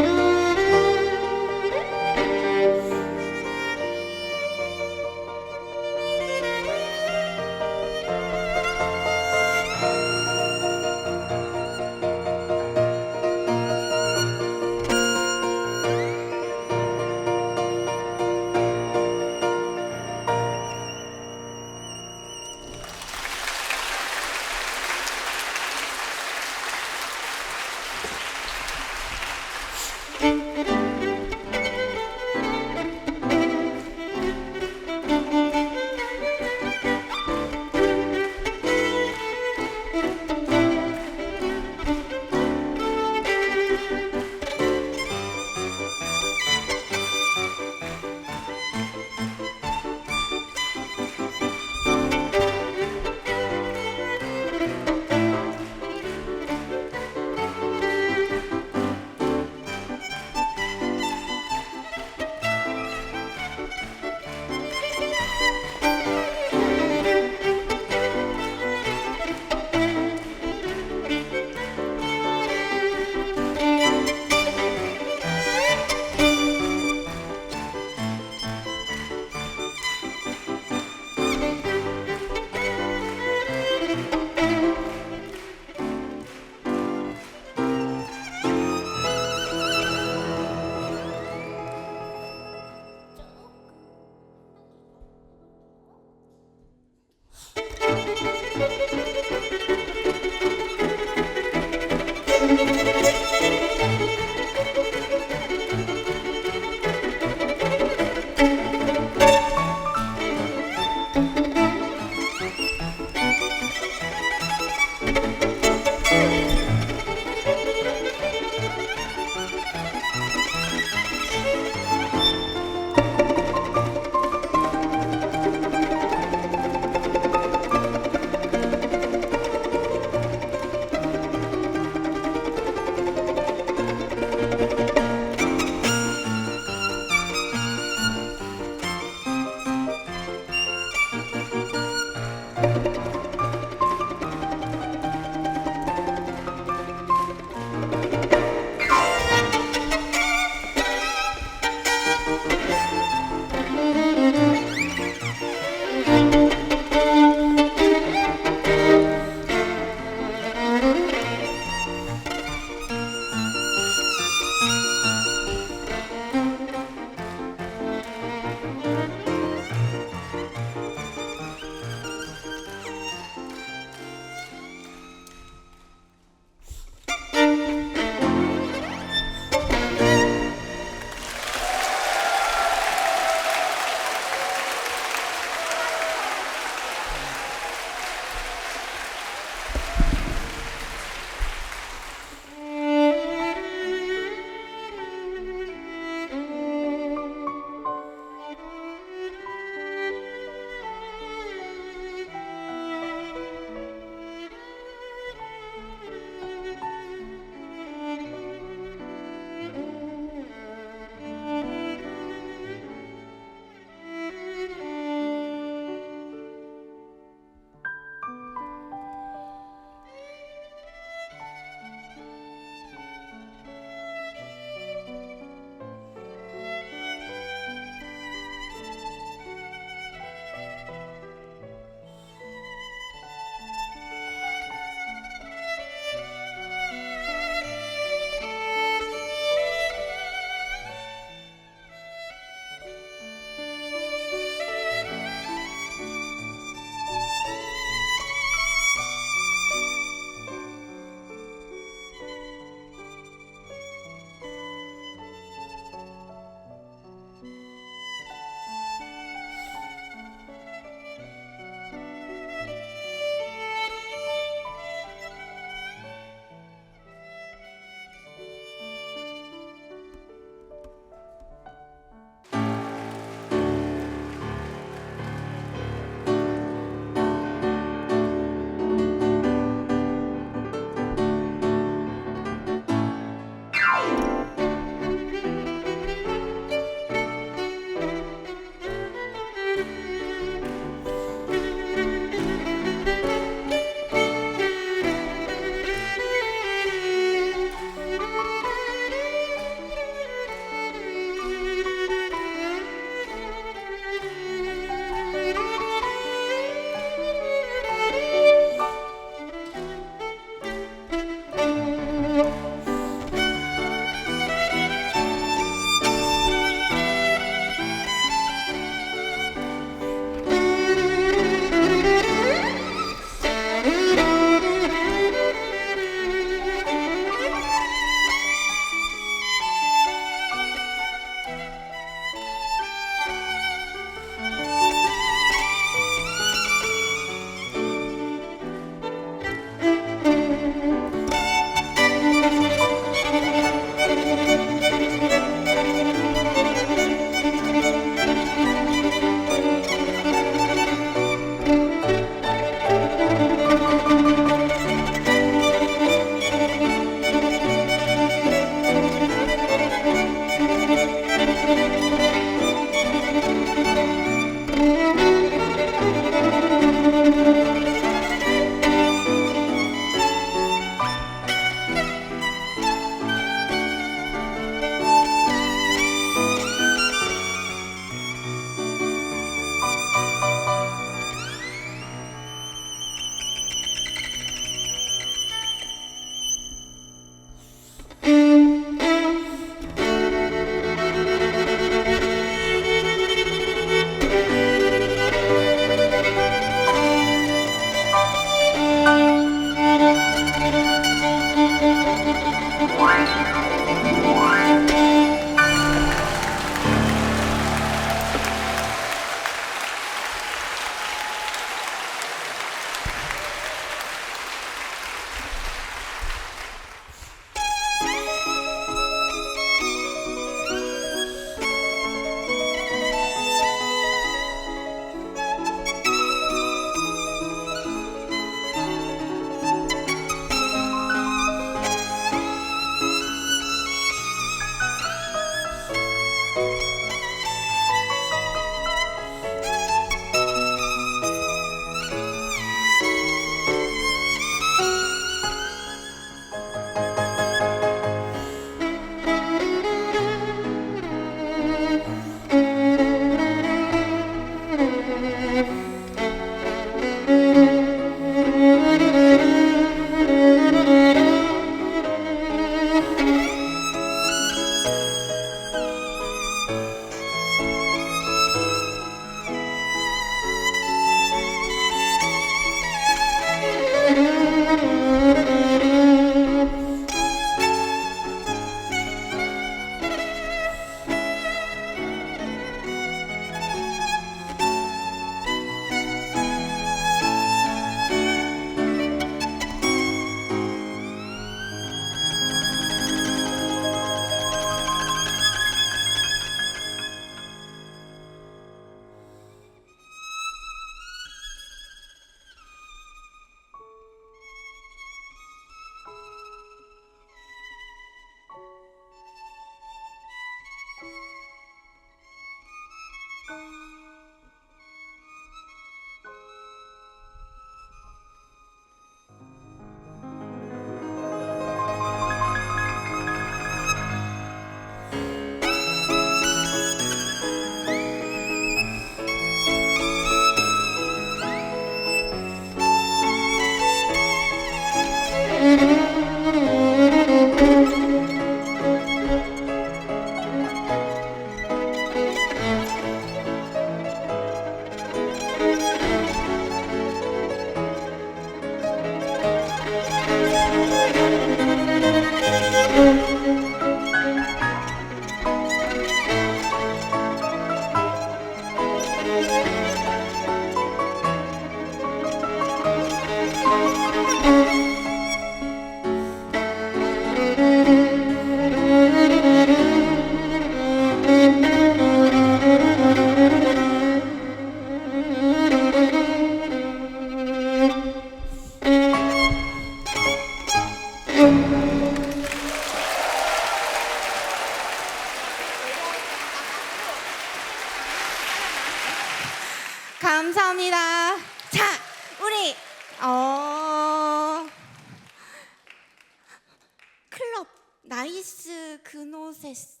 나이스 그노세스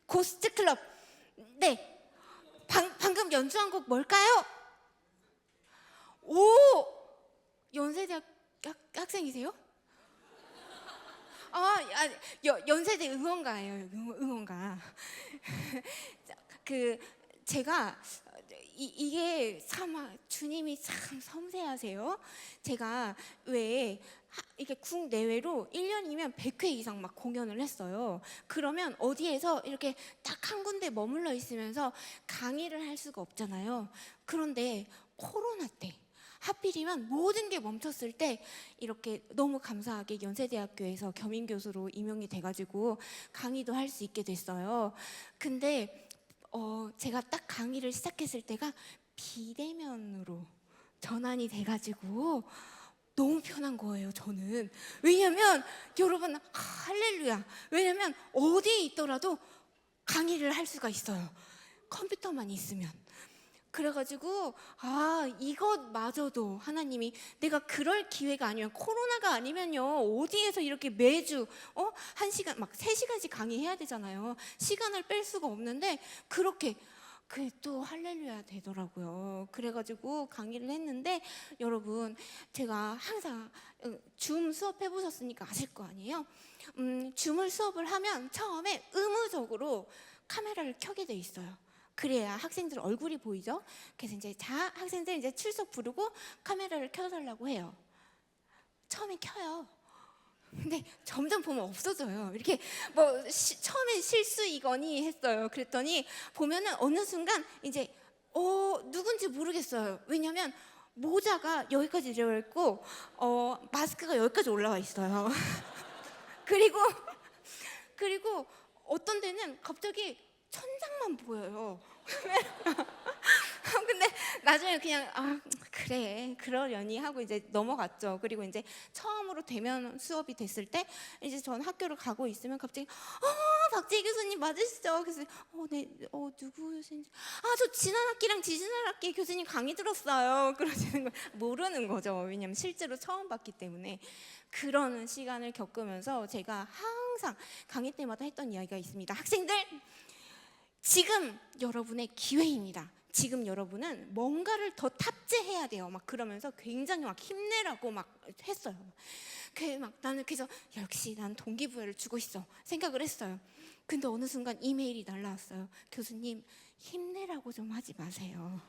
고스트 클럽. 네, 방금 연주한 곡 뭘까요? 오, 연세대학 학생이세요? 연세대 응원가예요. 응원가. 그 제가 이게 참 주님이 참 섬세하세요. 제가 왜 이게 국내외로 1년이면 100회 이상 막 공연을 했어요. 그러면 어디에서 이렇게 딱 한 군데 머물러 있으면서 강의를 할 수가 없잖아요. 그런데 코로나 때 하필이면 모든 게 멈췄을 때 이렇게 너무 감사하게 연세대학교에서 겸임교수로 임용이 돼가지고 강의도 할 수 있게 됐어요. 근데 제가 딱 강의를 시작했을 때가 비대면으로 전환이 돼가지고 너무 편한 거예요, 저는. 왜냐면 여러분, 할렐루야. 왜냐면 어디에 있더라도 강의를 할 수가 있어요. 컴퓨터만 있으면. 그래가지고 이것마저도 하나님이 내가 그럴 기회가 아니면 코로나가 아니면요 어디에서 이렇게 매주 1시간 막 3시간씩 강의해야 되잖아요. 시간을 뺄 수가 없는데 그렇게 그게 또 할렐루야 되더라고요. 그래가지고 강의를 했는데 여러분 제가 항상 줌 수업 해보셨으니까 아실 거 아니에요. 줌을 수업을 하면 처음에 의무적으로 카메라를 켜게 돼 있어요. 그래야 학생들 얼굴이 보이죠. 그래서 이제 학생들 이제 출석 부르고 카메라를 켜달라고 해요. 처음에 켜요. 근데 점점 보면 없어져요. 이렇게 처음에 실수이거니 했어요. 그랬더니 보면은 어느 순간 이제 누군지 모르겠어요. 왜냐면 모자가 여기까지 내려 있고 마스크가 여기까지 올라와 있어요. 그리고 어떤 데는 갑자기 천장만 보여요. 근데 나중에 그냥 그래 그러려니 하고 이제 넘어갔죠. 그리고 이제 처음으로 대면 수업이 됐을 때 이제 전 학교를 가고 있으면 갑자기 박재희 교수님 맞으시죠? 그래서 네, 누구신지 저 지난 학기랑 지지난 학기 교수님 강의 들었어요. 그러시는 거 모르는 거죠. 왜냐면 실제로 처음 봤기 때문에. 그런 시간을 겪으면서 제가 항상 강의 때마다 했던 이야기가 있습니다. 학생들, 지금 여러분의 기회입니다. 지금 여러분은 뭔가를 더 탑재해야 돼요. 막 그러면서 굉장히 막 힘내라고 막 했어요. 나는 그래서 역시 난 동기부여를 주고 있어 생각을 했어요. 근데 어느 순간 이메일이 날라왔어요. 교수님 힘내라고 좀 하지 마세요.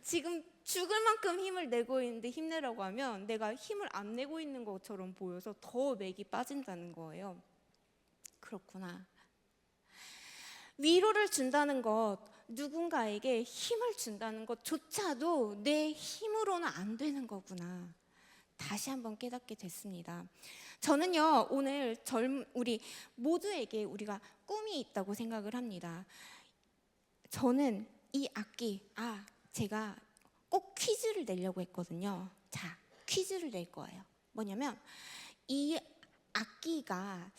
지금 죽을 만큼 힘을 내고 있는데 힘내라고 하면 내가 힘을 안 내고 있는 것처럼 보여서 더 맥이 빠진다는 거예요. 그렇구나. 위로를 준다는 것, 누군가에게 힘을 준다는 것조차도 내 힘으로는 안 되는 거구나. 다시 한번 깨닫게 됐습니다. 저는요 오늘 우리 모두에게 우리가 꿈이 있다고 생각을 합니다. 저는 이 악기 제가 꼭 퀴즈를 내려고 했거든요. 자, 퀴즈를 낼 거예요. 뭐냐면 이 악기가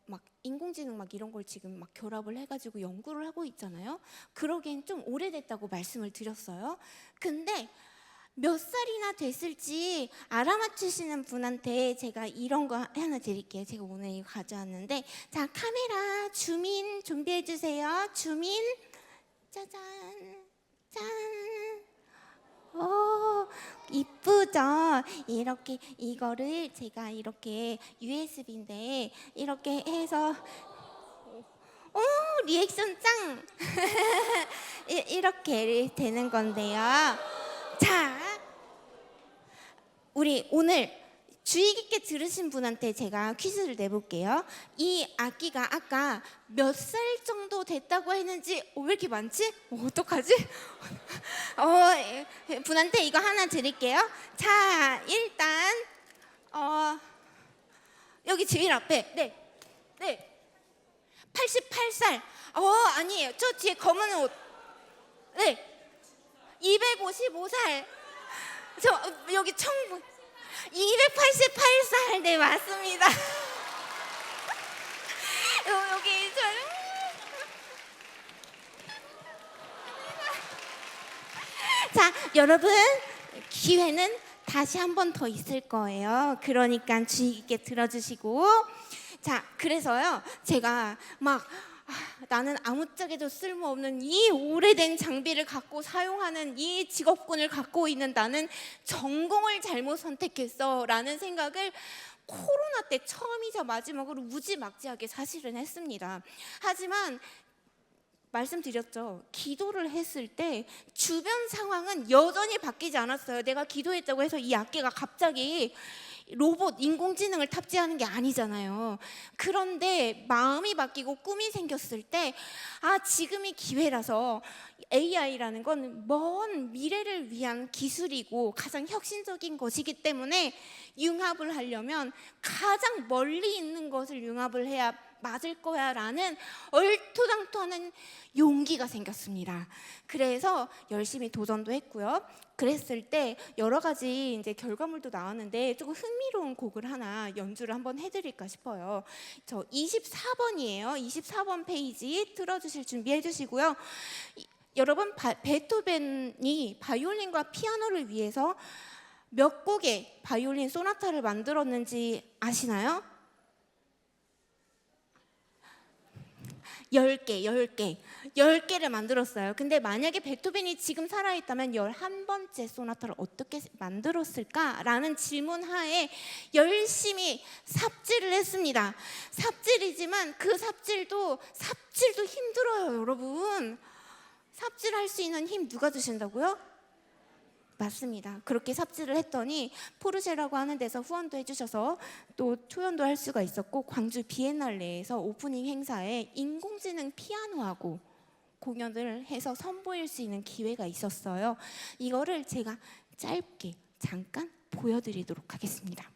막 인공지능 막 이런 걸 지금 막 결합을 해가지고 연구를 하고 있잖아요. 그러기엔 좀 오래됐다고 말씀을 드렸어요. 근데 몇 살이나 됐을지 알아맞히시는 분한테 제가 이런 거 하나 드릴게요. 제가 오늘 이거 가져왔는데, 자, 카메라 줌인 준비해 주세요. 줌인. 짜잔, 짠. 오, 이쁘죠? 이렇게 이거를 제가 이렇게 USB인데 이렇게 해서 리액션 짱! 이렇게 되는 건데요. 자, 우리 오늘 주의 깊게 들으신 분한테 제가 퀴즈를 내볼게요. 이 악기가 아까 몇 살 정도 됐다고 했는지 왜 이렇게 많지? 어떡하지? 분한테 이거 하나 드릴게요. 자, 일단 여기 제일 앞에 네 88살. 아니에요. 저 뒤에 검은 옷. 네 255살. 여기 288살. 네, 맞습니다. 여기 자, 여러분, 기회는 다시 한 번 더 있을 거예요. 그러니까 주의 깊게 들어주시고. 자, 그래서요, 제가 막 나는 아무짝에도 쓸모없는 이 오래된 장비를 갖고 사용하는 이 직업군을 갖고 있는 나는 전공을 잘못 선택했어 라는 생각을 코로나 때 처음이자 마지막으로 무지막지하게 사실은 했습니다. 하지만 말씀드렸죠. 기도를 했을 때 주변 상황은 여전히 바뀌지 않았어요. 내가 기도했다고 해서 이 악기가 갑자기 로봇, 인공지능을 탑재하는 게 아니잖아요. 그런데 마음이 바뀌고 꿈이 생겼을 때 지금이 기회라서 AI라는 건 먼 미래를 위한 기술이고 가장 혁신적인 것이기 때문에 융합을 하려면 가장 멀리 있는 것을 융합을 해야 맞을 거야 라는 얼토당토하는 용기가 생겼습니다. 그래서 열심히 도전도 했고요. 그랬을 때 여러 가지 이제 결과물도 나왔는데 조금 흥미로운 곡을 하나 연주를 한번 해드릴까 싶어요. 저 24번이에요. 24번 페이지 틀어주실 준비해 주시고요. 여러분, 베토벤이 바이올린과 피아노를 위해서 몇 곡의 바이올린 소나타를 만들었는지 아시나요? 10개를 만들었어요. 근데 만약에 베토벤이 지금 살아있다면 11번째 소나타를 어떻게 만들었을까라는 질문 하에 열심히 삽질을 했습니다. 삽질이지만 그 삽질도 힘들어요, 여러분. 삽질할 수 있는 힘 누가 주신다고요? 맞습니다. 그렇게 삽질을 했더니 포르쉐라고 하는 데서 후원도 해주셔서 또 초연도 할 수가 있었고, 광주 비엔날레에서 오프닝 행사에 인공지능 피아노하고 공연을 해서 선보일 수 있는 기회가 있었어요. 이거를 제가 짧게 잠깐 보여드리도록 하겠습니다.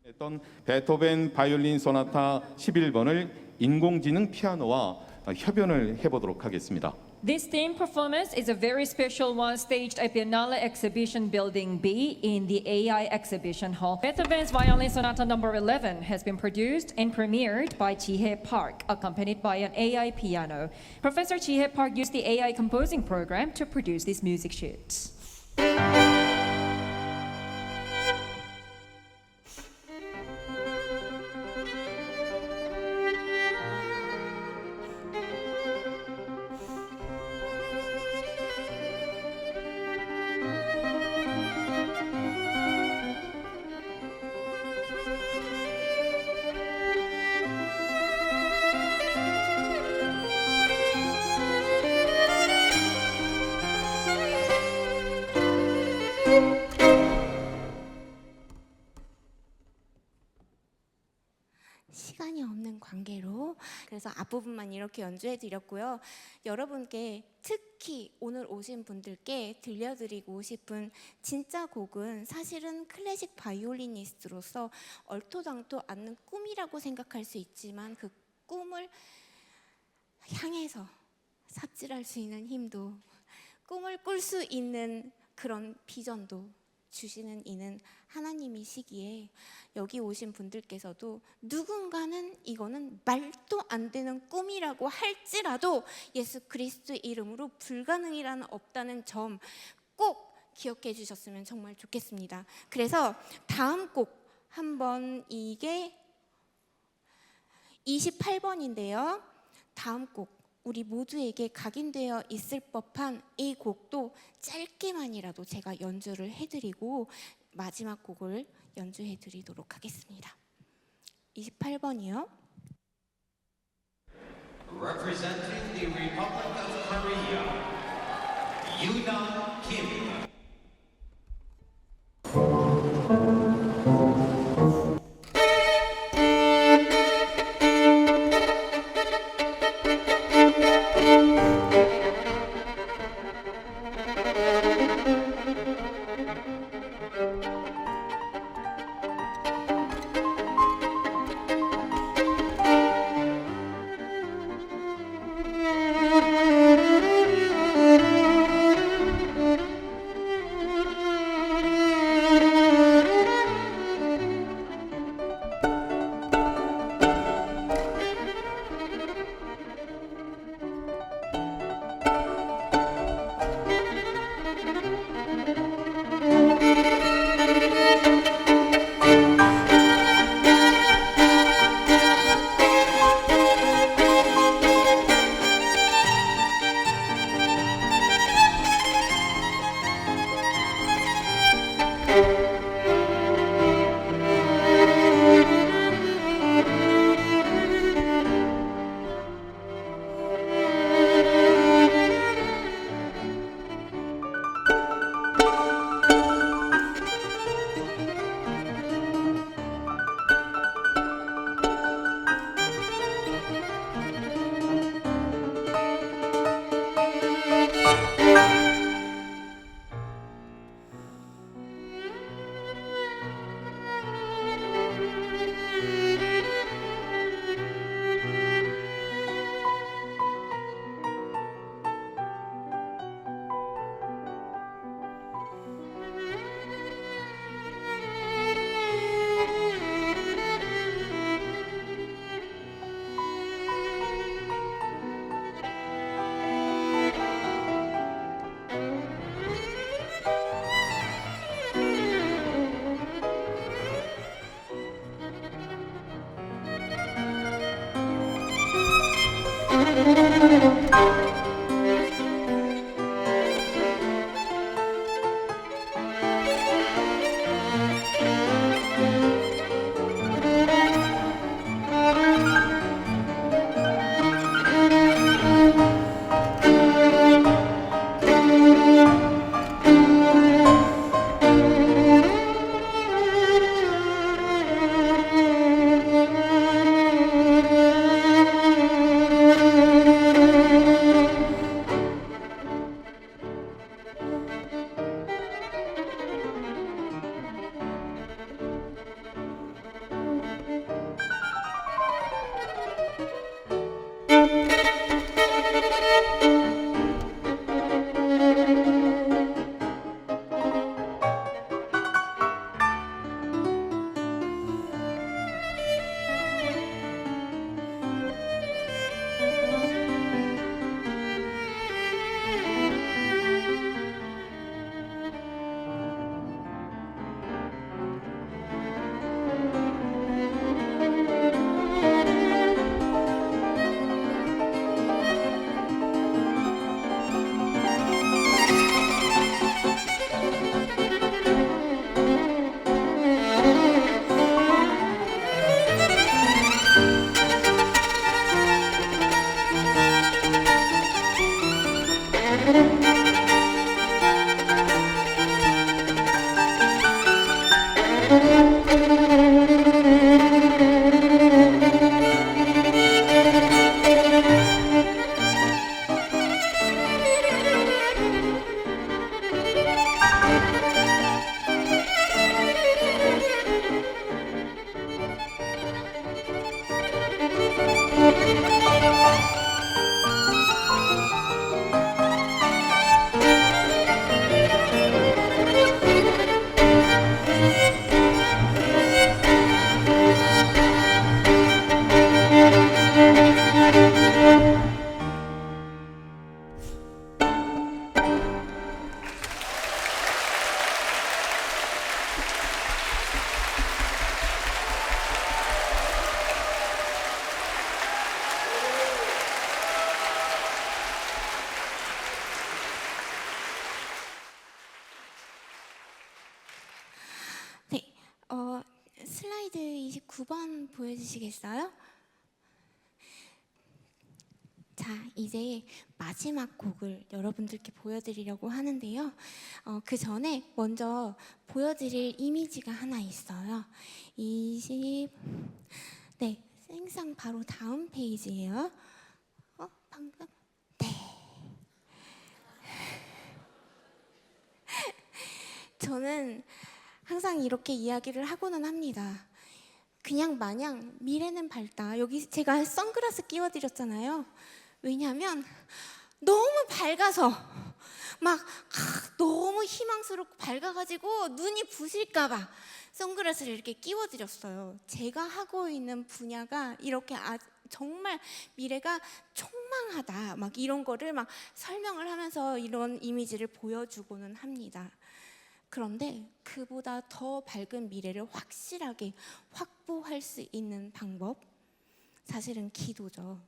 했던 베토벤 바이올린 소나타 11번을 인공지능 피아노와 협연을 해보도록 하겠습니다. This theme performance is a very special one staged at Biennale Exhibition Building B in the AI Exhibition Hall. Beethoven's Violin Sonata No. 11 has been produced and premiered by Jihae Park, accompanied by an AI piano. Professor Jihae Park used the AI composing program to produce these music sheets. 시간이 없는 관계로 그래서 앞부분만 이렇게 연주해 드렸고요. 여러분께 특히 오늘 오신 분들께 들려드리고 싶은 진짜 곡은 사실은 클래식 바이올리니스트로서 얼토당토 않는 꿈이라고 생각할 수 있지만 그 꿈을 향해서 삽질할 수 있는 힘도, 꿈을 꿀 수 있는 그런 비전도 주시는 이는 하나님이시기에 여기 오신 분들께서도 누군가는 이거는 말도 안 되는 꿈이라고 할지라도 예수 그리스도의 이름으로 불가능이라는 없다는 점 꼭 기억해 주셨으면 정말 좋겠습니다. 그래서 다음 곡 한번, 이게 28번인데요. 다음 곡, 우리 모두에게 각인되어 있을 법한 이 곡도 짧게만이라도 제가 연주를 해드리고 마지막 곡을 연주해드리도록 하겠습니다. 28번이요. Representing the Republic of Korea, Yoona Kim. 네, 슬라이드 29번 보여주시겠어요? 자, 이제 마지막 곡을 여러분들께 보여드리려고 하는데요. 그 전에 먼저 보여드릴 이미지가 하나 있어요. 네, 생상 바로 다음 페이지예요. 방금? 네. 저는 항상 이렇게 이야기를 하고는 합니다. 그냥 마냥 미래는 밝다. 여기 제가 선글라스 끼워드렸잖아요. 왜냐하면 너무 밝아서 막 너무 희망스럽고 밝아가지고 눈이 부실까봐 선글라스를 이렇게 끼워드렸어요. 제가 하고 있는 분야가 이렇게 정말 미래가 촉망하다 막 이런 거를 막 설명을 하면서 이런 이미지를 보여주고는 합니다. 그런데 그보다 더 밝은 미래를 확실하게 확보할 수 있는 방법, 사실은 기도죠.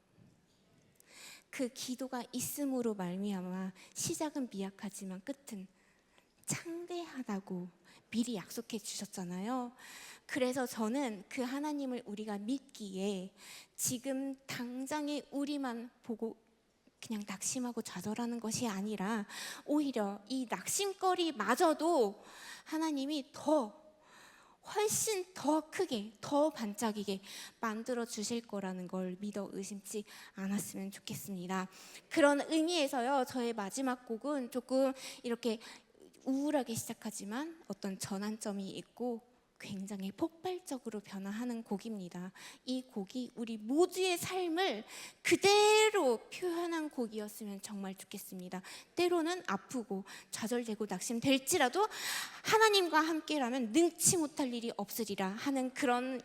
그 기도가 있음으로 말미암아 시작은 미약하지만 끝은 창대하다고 미리 약속해 주셨잖아요. 그래서 저는 그 하나님을 우리가 믿기에 지금 당장의 우리만 보고 그냥 낙심하고 좌절하는 것이 아니라 오히려 이 낙심거리마저도 하나님이 훨씬 더 크게, 더 반짝이게 만들어 주실 거라는 걸 믿어 의심치 않았으면 좋겠습니다. 그런 의미에서요, 저의 마지막 곡은 조금 이렇게 우울하게 시작하지만 어떤 전환점이 있고 굉장히 폭발적으로 변화하는 곡입니다. 이 곡이 우리 모두의 삶을 그대로 표현한 곡이었으면 정말 좋겠습니다. 때로는 아프고 좌절되고 낙심될지라도 하나님과 함께라면 능치 못할 일이 없으리라 하는 그런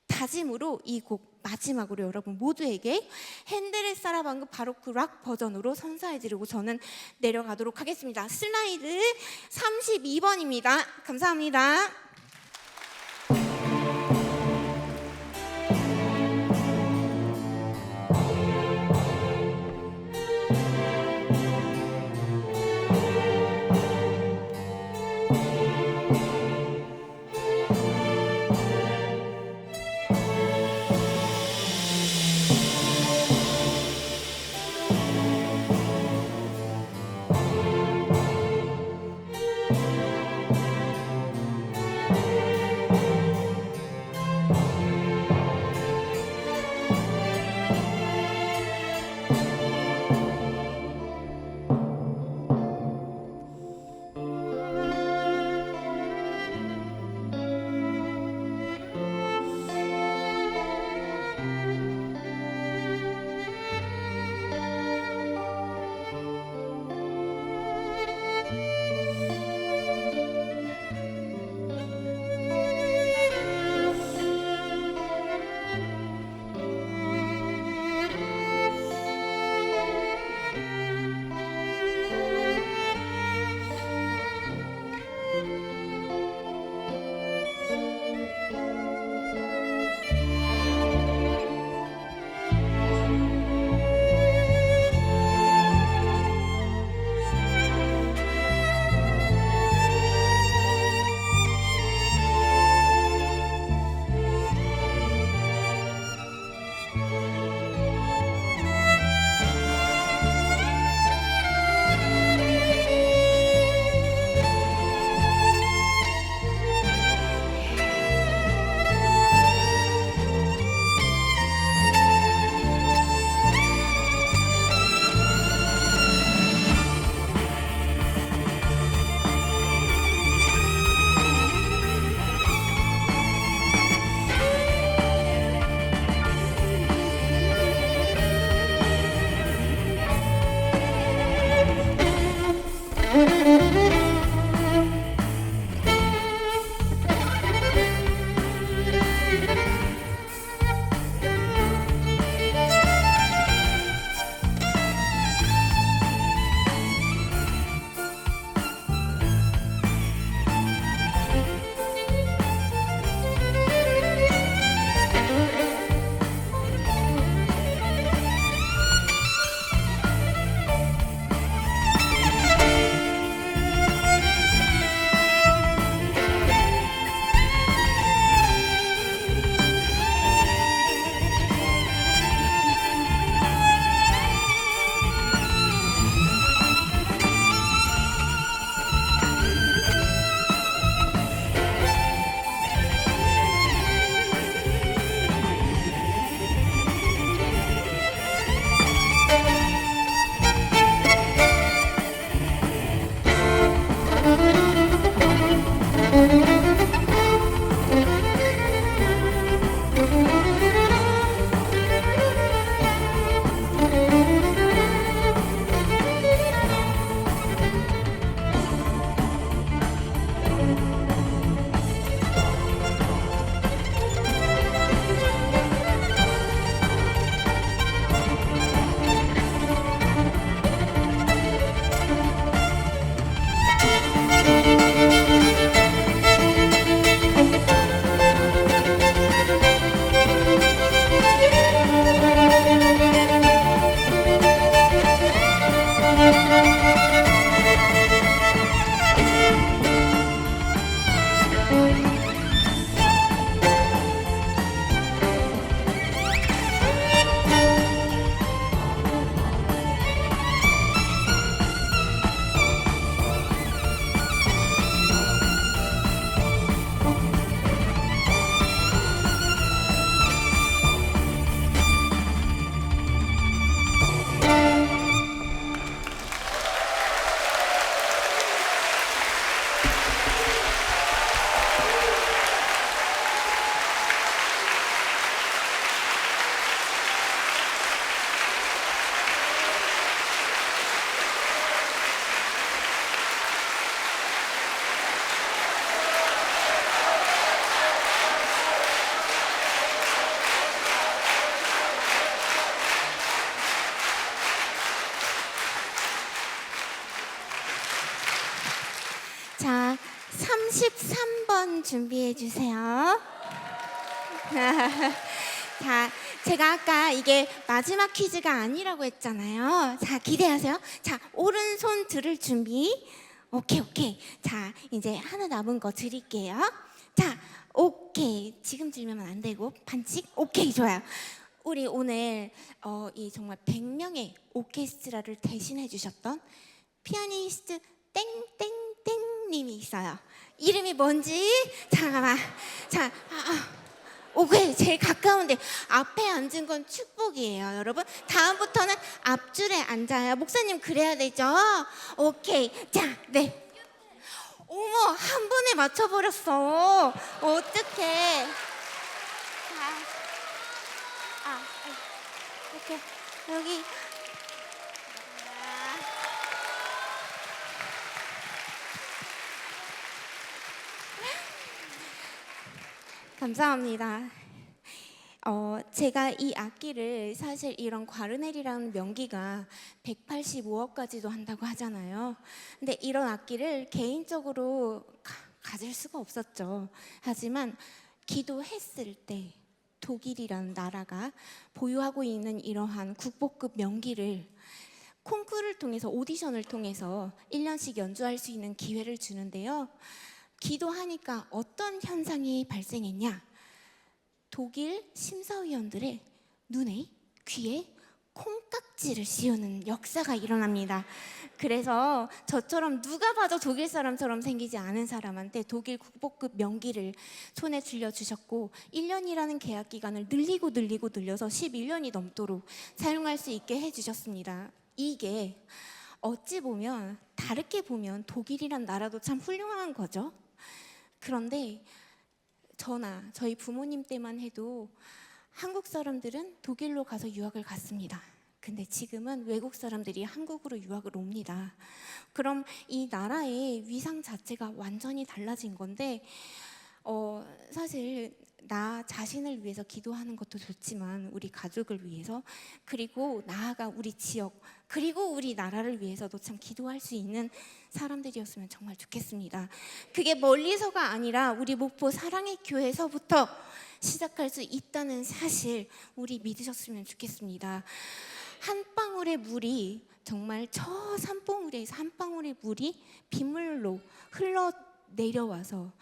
다짐으로 이 곡 마지막으로 여러분 모두에게 핸델의 사라방그 바로크 락 버전으로 선사해드리고 저는 내려가도록 하겠습니다. 슬라이드 32번입니다. 감사합니다. 13번 준비해 주세요. 자, 제가 아까 이게 마지막 퀴즈가 아니라고 했잖아요. 자, 기대하세요. 자, 오른손 들을 준비. 오케이. 자, 이제 하나 남은 거 드릴게요. 자, 오케이. 지금 들면 안 되고 반칙. 오케이, 좋아요. 우리 오늘 이 정말 100명의 오케스트라를 대신해 주셨던 피아니스트 땡땡땡님이 있어요. 이름이 뭔지 잠깐만. 자, 오케이, 제일 가까운데 앞에 앉은 건 축복이에요, 여러분. 다음부터는 앞줄에 앉아요. 목사님 그래야 되죠? 오케이. 자, 네. 어머, 한 번에 맞춰버렸어. 어떡해. 자, 오케이. 여기. 감사합니다. 제가 이 악기를 사실 이런 과르넬이라는 명기가 185억까지도 한다고 하잖아요. 근데 이런 악기를 개인적으로 가질 수가 없었죠. 하지만 기도했을 때 독일이라는 나라가 보유하고 있는 이러한 국보급 명기를 콩쿠르를 통해서 오디션을 통해서 1년씩 연주할 수 있는 기회를 주는데요. 기도하니까 어떤 현상이 발생했냐? 독일 심사위원들의 눈에, 귀에 콩깍지를 씌우는 역사가 일어납니다. 그래서 저처럼 누가 봐도 독일 사람처럼 생기지 않은 사람한테 독일 국보급 명기를 손에 들려주셨고 1년이라는 계약 기간을 늘려서 11년이 넘도록 사용할 수 있게 해주셨습니다. 이게 어찌 보면 다르게 보면 독일이란 나라도 참 훌륭한 거죠. 그런데 저나 저희 부모님 때만 해도 한국 사람들은 독일로 가서 유학을 갔습니다. 근데 지금은 외국 사람들이 한국으로 유학을 옵니다. 그럼 이 나라의 위상 자체가 완전히 달라진 건데 사실 나 자신을 위해서 기도하는 것도 좋지만 우리 가족을 위해서 그리고 나아가 우리 지역 그리고 우리 나라를 위해서도 참 기도할 수 있는 사람들이었으면 정말 좋겠습니다. 그게 멀리서가 아니라 우리 목포 사랑의 교회에서부터 시작할 수 있다는 사실 우리 믿으셨으면 좋겠습니다. 한 방울의 물이 정말 저 산봉우리에서 한 방울의 물이 빗물로 흘러내려와서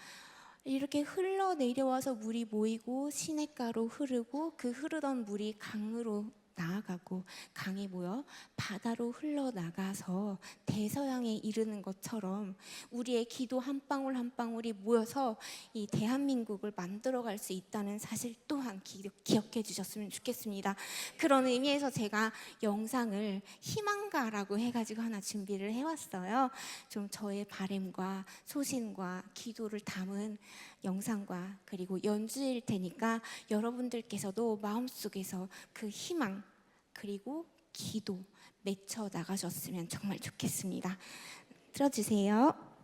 이렇게 흘러내려와서 물이 모이고 시냇가로 흐르고 그 흐르던 물이 강으로 나아가고 강이 모여 바다로 흘러나가서 대서양에 이르는 것처럼 우리의 기도 한 방울 한 방울이 모여서 이 대한민국을 만들어갈 수 있다는 사실 또한 기억해 주셨으면 좋겠습니다. 그런 의미에서 제가 영상을 희망가라고 해가지고 하나 준비를 해왔어요. 좀 저의 바램과 소신과 기도를 담은 영상과 그리고 연주일 테니까 여러분들께서도 마음속에서 그 희망 그리고 기도 맺혀 나가셨으면 정말 좋겠습니다. 들어주세요.